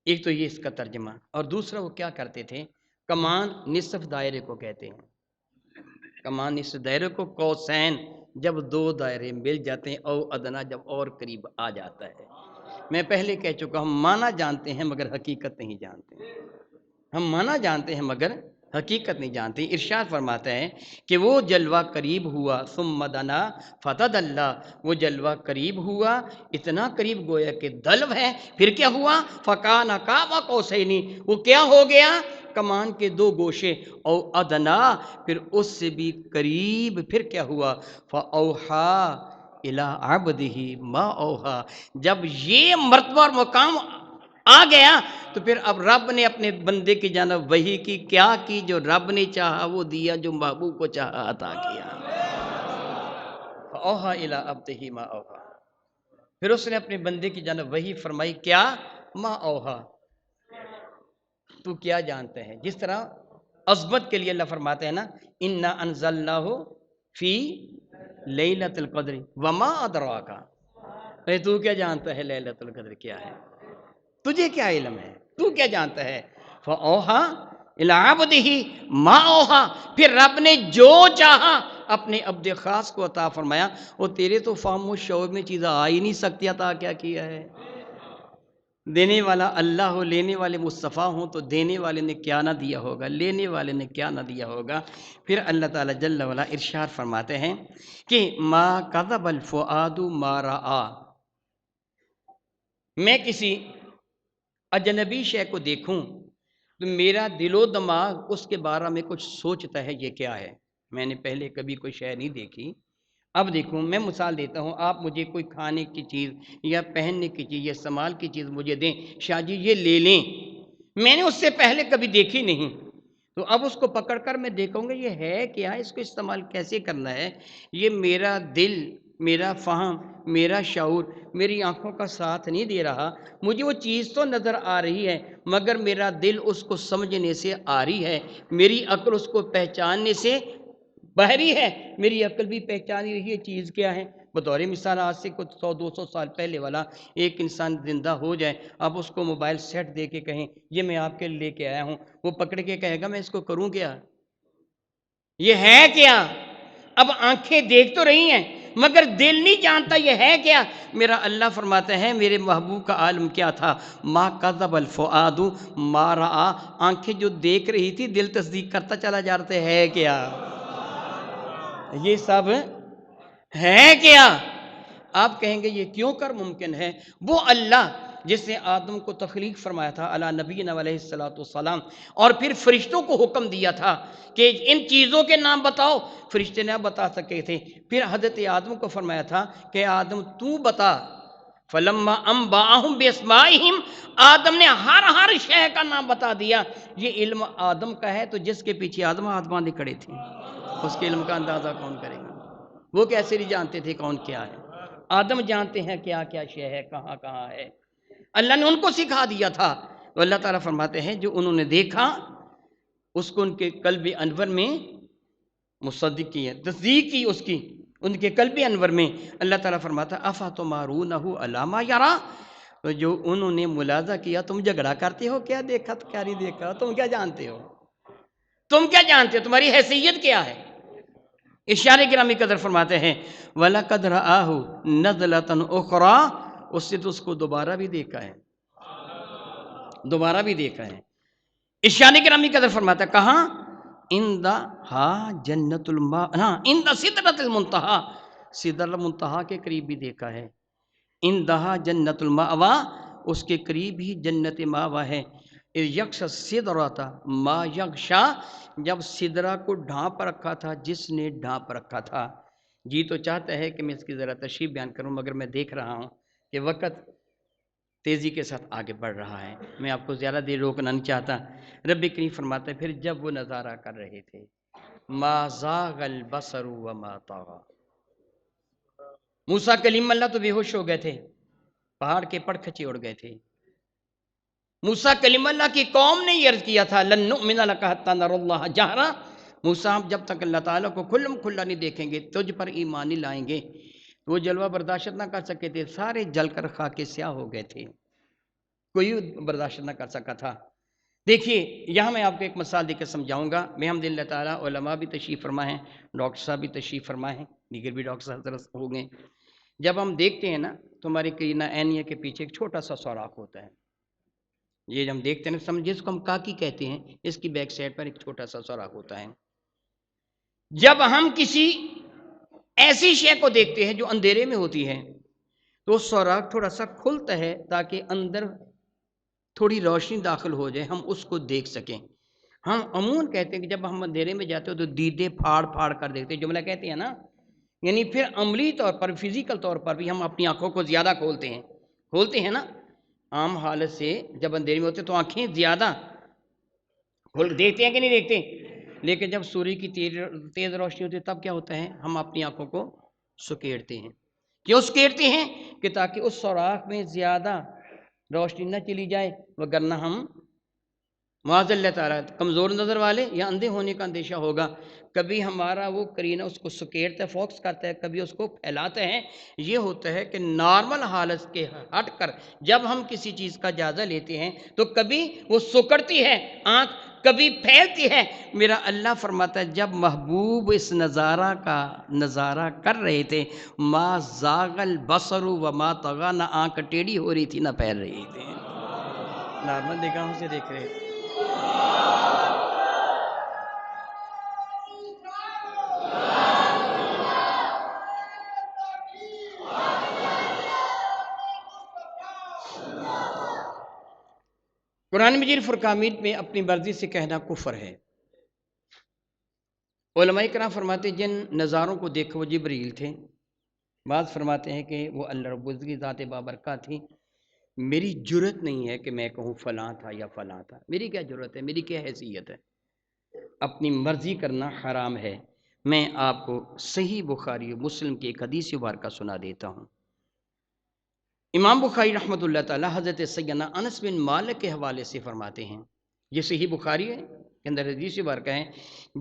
ایک تو یہ اس کا ترجمہ، اور دوسرا وہ کیا کرتے تھے، کمان نصف دائرے کو کہتے ہیں، کمان نصف دائرے کو، قوسین جب دو دائرے مل جاتے ہیں، او ادنا جب اور قریب آ جاتا ہے۔ میں پہلے کہہ چکا ہوں معنی جانتے ہیں مگر حقیقت نہیں جانتے، ہم معنی جانتے ہیں مگر حقیقت نہیں جانتے۔ ارشاد فرماتا ہے کہ وہ جلوہ قریب ہوا، ثم دنا فتدلی، وہ جلوہ قریب ہوا، اتنا قریب گویا کہ دلو ہے، پھر کیا ہوا، فکان قاب قوسین، وہ کیا ہو گیا، کمان کے دو گوشے، او ادنا، پھر اس سے بھی قریب، پھر کیا ہوا، فاوحا الی عبدہ ما اوحا، جب یہ مرتبہ اور مقام آ گیا تو پھر اب رب نے اپنے بندے کی جانب وحی کی، کیا کی، جو رب نے چاہا وہ دیا، جو محبوب کو چاہا عطا کیا۔ فاوحا الی عبدہ ما اوحا، پھر اس نے اپنے بندے کی جانب وحی فرمائی، کیا، ما اوحا، تو کیا جانتا ہے۔ جس طرح عظمت کے لیے اللہ فرماتے ہیں نا، انا انزلناہ فی لیلۃ القدر وما ادراک، اے تو کیا جانتا ہے لیلۃ القدر کیا ہے، تجھے کیا علم ہے، تو کیا جانتا ہے۔ فاوحا الی عبدہ ما اوحا، پھر رب نے جو چاہا اپنے عبد خاص کو عطا فرمایا، وہ تیرے تو فہم و شعور میں چیزیں آ ہی نہیں سکتی، عطا کیا کیا ہے۔ دینے والا اللہ ہو، لینے والے مصطفیٰ ہوں، تو دینے والے نے کیا نہ دیا ہوگا، لینے والے نے کیا نہ دیا ہوگا۔ پھر اللہ تعالیٰ جل وعلا ارشاد فرماتے ہیں کہ ما کذب الفؤاد ما رأى، میں کسی اجنبی شے کو دیکھوں تو میرا دل و دماغ اس کے بارے میں کچھ سوچتا ہے، یہ کیا ہے، میں نے پہلے کبھی کوئی شے نہیں دیکھی، اب دیکھوں، میں مثال دیتا ہوں، آپ مجھے کوئی کھانے کی چیز یا پہننے کی چیز یا استعمال کی چیز مجھے دیں، شاہ جی یہ لے لیں، میں نے اس سے پہلے کبھی دیکھی نہیں، تو اب اس کو پکڑ کر میں دیکھوں گا یہ ہے کیا، اس کو استعمال کیسے کرنا ہے. یہ میرا دل، میرا فہم، میرا شعور میری آنکھوں کا ساتھ نہیں دے رہا. مجھے وہ چیز تو نظر آ رہی ہے مگر میرا دل اس کو سمجھنے سے آ رہی ہے، میری عقل اس کو پہچاننے سے بحری ہے. میری عقل بھی پہچان رہی ہے چیز کیا ہے. بطور مثال آج سے کچھ 100-200 سال پہلے والا ایک انسان زندہ ہو جائے، اب اس کو موبائل سیٹ دے کے کہیں یہ میں آپ کے لے کے آیا ہوں، وہ پکڑ کے کہے گا میں اس کو کروں کیا، یہ ہے کیا. اب آنکھیں دیکھ تو رہی ہیں مگر دل نہیں جانتا یہ ہے کیا. میرا اللہ فرماتے ہیں میرے محبوب کا عالم کیا تھا، ما کذب الفؤاد ما رآ. آنکھیں جو دیکھ رہی تھی دل تصدیق کرتا چلا جاتے ہے کیا، یہ سب ہے کیا. آپ کہیں گے یہ کیوں کر ممکن ہے. وہ اللہ جس نے آدم کو تخلیق فرمایا تھا علی نبینا علیہ السلام، اور پھر فرشتوں کو حکم دیا تھا کہ ان چیزوں کے نام بتاؤ، فرشتے نہ بتا سکے تھے. پھر حضرت آدم کو فرمایا تھا کہ آدم تو بتا. فلما انباہم باسمائہم، آدم نے ہر شے کا نام بتا دیا. یہ علم آدم کا ہے تو جس کے پیچھے آدم ہاتھ باندھے کھڑے تھے اس کے علم کا اندازہ کون کرے گا. وہ کیسے نہیں جانتے تھے کون کیا ہے. آدم جانتے ہیں کیا کیا شے ہے، کہاں کہاں ہے. اللہ نے ان کو سکھا دیا تھا. تو اللہ تعالیٰ فرماتے ہیں جو انہوں نے دیکھا اس کو ان کے قلب انور میں مصدق کی ہے، تصدیق کی اس کی ان کے قلب انور میں. اللہ تعالیٰ فرماتا ہے افتمارونہ علی ما یری. تو جو انہوں نے ملاحظہ کیا تم جھگڑا کرتے ہو کیا دیکھا تو کیا نہیں دیکھا، تم کیا جانتے ہو، تم کیا جانتے ہو، تمہاری حیثیت کیا ہے. اشارے گرامی قدر فرماتے ہیں وَلَقَدْ رَآهُ نَزْلَةً أُخْرَى. اس سے تو اس کو دوبارہ بھی دیکھا ہے، دوبارہ بھی دیکھا ہے. اشارے گرامی قدر فرماتا ہے کہاں، اِنْدَهَا جَنَّةُ الْمَأْوَىٰ، ہاں اِنْدَ سِدْرَةِ الْمُنْتَهَىٰ، سدرۃ المنتہا کے قریب بھی دیکھا ہے. اِنْدَهَا جَنَّةُ الْمَأْوَىٰ، اس کے قریب ہی جنت ماوا ہے. یکش سدرۃ ما یغشا، جب سدرہ کو ڈھانپ رکھا تھا جس نے ڈھانپ رکھا تھا. جی تو چاہتا ہے کہ میں اس کی ذرا تشریح بیان کروں مگر میں دیکھ رہا ہوں کہ وقت تیزی کے ساتھ آگے بڑھ رہا ہے، میں آپ کو زیادہ دیر روکنا نہیں چاہتا. رب کریم فرماتا ہے پھر جب وہ نظارہ کر رہے تھے ما زاغ البصر وما طغى. موسیٰ کلیم اللہ تو بے ہوش ہو گئے تھے، پہاڑ کے پڑ کھچے اڑ گئے تھے. موسیٰ کلیم اللہ کی قوم نے یہ عرض کیا تھا لن نؤمن لک حتی نری اللہ جہرا. موسیٰ ہم جب تک اللہ تعالیٰ کو کھلم کھلا نہیں دیکھیں گے تجھ پر ایمان نہیں لائیں گے. وہ جلوہ برداشت نہ کر سکے تھے، سارے جل کر خاک سیاہ ہو گئے تھے، کوئی برداشت نہ کر سکا تھا. دیکھیے یہاں میں آپ کو ایک مثال دے کے سمجھاؤں گا. میں الحمد للہ تعالیٰ علماء بھی تشریف فرما ہیں، ڈاکٹر صاحب بھی تشریف فرما ہیں، دیگر بھی ڈاکٹر صاحب حضرت ہو گئے. جب ہم دیکھتے ہیں نا تو ہماری کرینہ عینیہ کے پیچھے ایک چھوٹا سا سوراخ ہوتا ہے. یہ ہم دیکھتے ہیں نا، جس کو ہم کاکی کہتے ہیں، اس کی بیک سائڈ پر ایک چھوٹا سا سوراخ ہوتا ہے. جب ہم کسی ایسی شے کو دیکھتے ہیں جو اندھیرے میں ہوتی ہے تو سوراخ تھوڑا سا کھلتا ہے تاکہ اندر تھوڑی روشنی داخل ہو جائے، ہم اس کو دیکھ سکیں. ہم عموماً کہتے ہیں کہ جب ہم اندھیرے میں جاتے ہیں تو دیدے پھاڑ پھاڑ کر دیکھتے ہیں، جملہ کہتے ہیں نا. یعنی پھر عملی طور پر فزیکل طور پر بھی ہم اپنی آنکھوں کو زیادہ کھولتے ہیں نا. عام حالت سے جب اندھیرے میں ہوتے تو آنکھیں زیادہ دیکھتے ہیں کہ نہیں دیکھتے، لیکن جب سورج کی تیز روشنی ہوتی ہے تب کیا ہوتا ہے، ہم اپنی آنکھوں کو سکیڑتے ہیں. کیوں سکیڑتے ہیں؟ کہ تاکہ اس سوراخ میں زیادہ روشنی نہ چلی جائے، وگرنہ ہم معاذ اللہ تعالیٰ کمزور نظر والے یا اندھے ہونے کا اندیشہ ہوگا. کبھی ہمارا وہ کرینہ اس کو سکیڑتا ہے، فوکس کرتا ہے، کبھی اس کو پھیلاتا ہے. یہ ہوتا ہے کہ نارمل حالت کے ہٹ کر جب ہم کسی چیز کا جائزہ لیتے ہیں تو کبھی وہ سکڑتی ہے آنکھ، کبھی پھیلتی ہے. میرا اللہ فرماتا ہے جب محبوب اس نظارہ کا نظارہ کر رہے تھے ما زاغ البصر وما طغى، نہ آنکھ ٹیڑھی ہو رہی تھی نہ پھیل رہی تھی، نارمل نگاہوں سے دیکھ رہے تھے. قرآن مجید فرقان میں اپنی مرضی سے کہنا کفر ہے. علماء کرام فرماتے ہیں جن نظاروں کو دیکھو وہ جبریل تھے. بعض فرماتے ہیں کہ وہ اللہ رب العزت کی ذات بابرکات تھی. میری جرت نہیں ہے کہ میں کہوں فلاں تھا یا فلاں تھا، میری کیا جرت ہے، میری کیا حیثیت ہے. اپنی مرضی کرنا حرام ہے۔ میں آپ کو صحیح بخاری و مسلم کی ایک حدیث مبارکہ سنا دیتا ہوں۔ امام بخاری رحمۃ اللہ تعالی حضرت سیدنا انس بن مالک کے حوالے سے فرماتے ہیں، یہ صحیح بخاری ہے کے اندر حدیث مبارکہ ہے،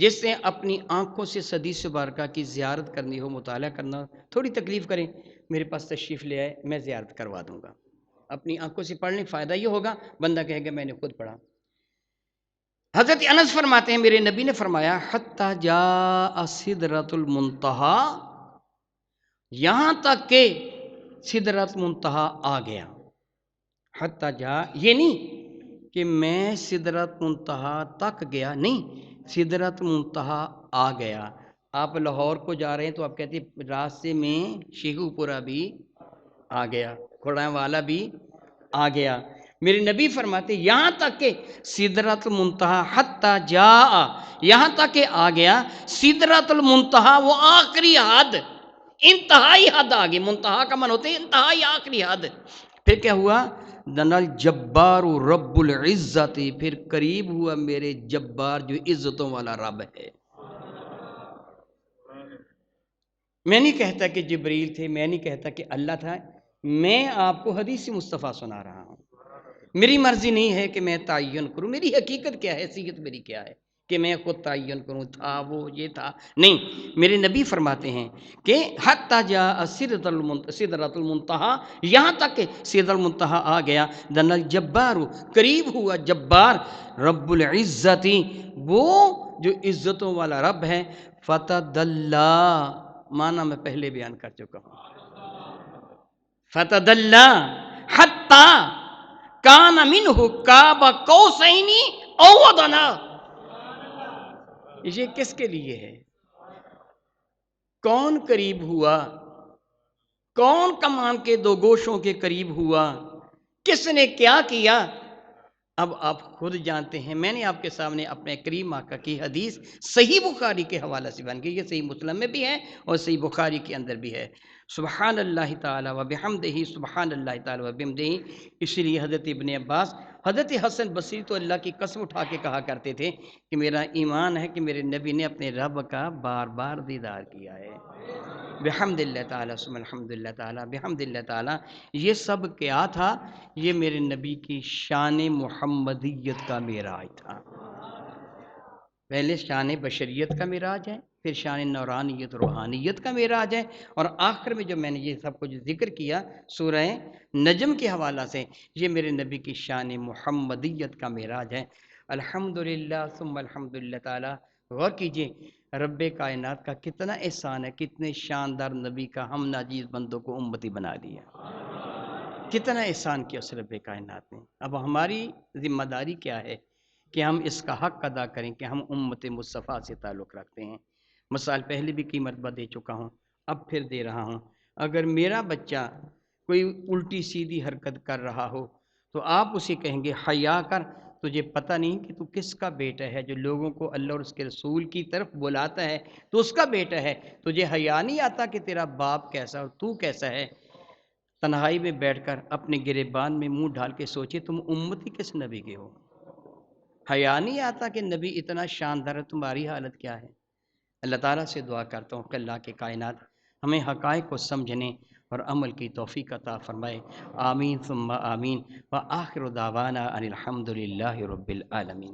جس سے اپنی آنکھوں سے حدیث مبارکہ کی زیارت کرنی ہو، مطالعہ کرنا ہو، تھوڑی تکلیف کریں، میرے پاس تشریف لے آئے، میں زیارت کروا دوں گا۔ اپنی آنکھوں سے پڑھنے فائدہ یہ ہوگا، بندہ کہے گا میں نے خود پڑھا۔ حضرت انس فرماتے ہیں میرے نبی نے فرمایا حتی جاء سدرۃ المنتہا، یہاں تک کہ سدرۃ منتہا آ گیا۔ حتی جاء یہ نہیں کہ میں سدرۃ منتہا تک گیا، نہیں، سدرۃ منتہا آ گیا۔ آپ لاہور کو جا رہے ہیں تو آپ کہتے ہیں راستے میں شیخو پورہ بھی آ گیا، کھوڑا والا بھی آ گیا۔ میرے نبی فرماتے یہاں تک کہ سدرۃ المنتہا حتی جاء، یہاں تک کہ آ گیا سدرۃ المنتہا، وہ آخری حد، انتہائی حد آ گئی۔ منتہا کا من ہوتے ہیں انتہائی آخری حد۔ پھر کیا ہوا؟ دنل جبار رب العزت، پھر قریب ہوا میرے جبار جو عزتوں والا رب ہے۔ میں نہیں کہتا کہ جبریل تھے، میں نہیں کہتا کہ اللہ تھا، میں آپ کو حدیث مصطفیٰ سنا رہا ہوں۔ میری مرضی نہیں ہے کہ میں تعین کروں، میری حقیقت کیا ہے، حیثیت میری کیا ہے کہ میں خود تعین کروں تھا وہ یہ تھا، نہیں۔ میرے نبی فرماتے ہیں کہ حتی جاء سدرۃ المنتہا، یہاں تک کہ سدرۃ المنتہا آ گیا، دن الجبار، قریب ہوا جبار رب العزت، وہ جو عزتوں والا رب ہے، فتدلی، معنی میں پہلے بیان کر چکا ہوں، فتدلی حتی کان منہ قاب قوسین او ادنی۔ یہ کس کے لیے ہے؟ کون قریب ہوا؟ کون کمان کے دو گوشوں کے قریب ہوا؟ کس نے کیا کیا؟ اب آپ خود جانتے ہیں۔ میں نے آپ کے سامنے اپنے کریم آقا کی حدیث صحیح بخاری کے حوالے سے بیان کی، یہ صحیح مسلم میں بھی ہے اور صحیح بخاری کے اندر بھی ہے۔ سبحان اللہ تعالی و بحمدہ، سبحان اللہ تعالی و بحمدہ۔ اسی لیے حضرت ابن عباس، حضرت حسن بصری تو اللہ کی قسم اٹھا کے کہا کرتے تھے کہ میرا ایمان ہے کہ میرے نبی نے اپنے رب کا بار بار دیدار کیا ہے۔ بحمد اللہ تعالیٰ، سبحان الحمد للہ تعالیٰ، بحمد اللہ تعالیٰ۔ یہ سب کیا تھا؟ یہ میرے نبی کی شان محمدیت کا معراج تھا۔ پہلے شان بشریت کا معراج ہے، پھر شان نورانیت روحانیت کا معراج ہے، اور آخر میں جو میں نے یہ سب کچھ ذکر کیا سورہ نجم کے حوالہ سے، یہ میرے نبی کی شان محمدیت کا معراج ہے۔ الحمدللہ ثم الحمدللہ تعالیٰ۔ غور کیجئے رب کائنات کا کتنا احسان ہے، کتنے شاندار نبی کا ہم ناجیز بندوں کو امتی بنا دیا، کتنا احسان کیا اس رب کائنات نے۔ اب ہماری ذمہ داری کیا ہے کہ ہم اس کا حق ادا کریں کہ ہم امت مصطفیٰ سے تعلق رکھتے ہیں۔ مثال پہلے بھی کئی مرتبہ دے چکا ہوں، اب پھر دے رہا ہوں۔ اگر میرا بچہ کوئی الٹی سیدھی حرکت کر رہا ہو تو آپ اسے کہیں گے حیا کر، تجھے پتہ نہیں کہ تو کس کا بیٹا ہے جو لوگوں کو اللہ اور اس کے رسول کی طرف بلاتا ہے، تو اس کا بیٹا ہے، تجھے حیا نہیں آتا کہ تیرا باپ کیسا اور تو کیسا ہے؟ تنہائی میں بیٹھ کر اپنے گریبان میں منہ ڈال کے سوچے تم امتی کس نبی کے ہو؟ حیا نہیں آتا کہ نبی اتنا شاندار ہے، تمہاری حالت کیا ہے؟ اللہ تعالیٰ سے دعا کرتا ہوں کہ اللہ کے کائنات ہمیں حقائق کو سمجھنے اور عمل کی توفیق عطا فرمائے۔ آمین ثم آمین۔ وآخر دعوانا ان الحمد للہ رب العالمین۔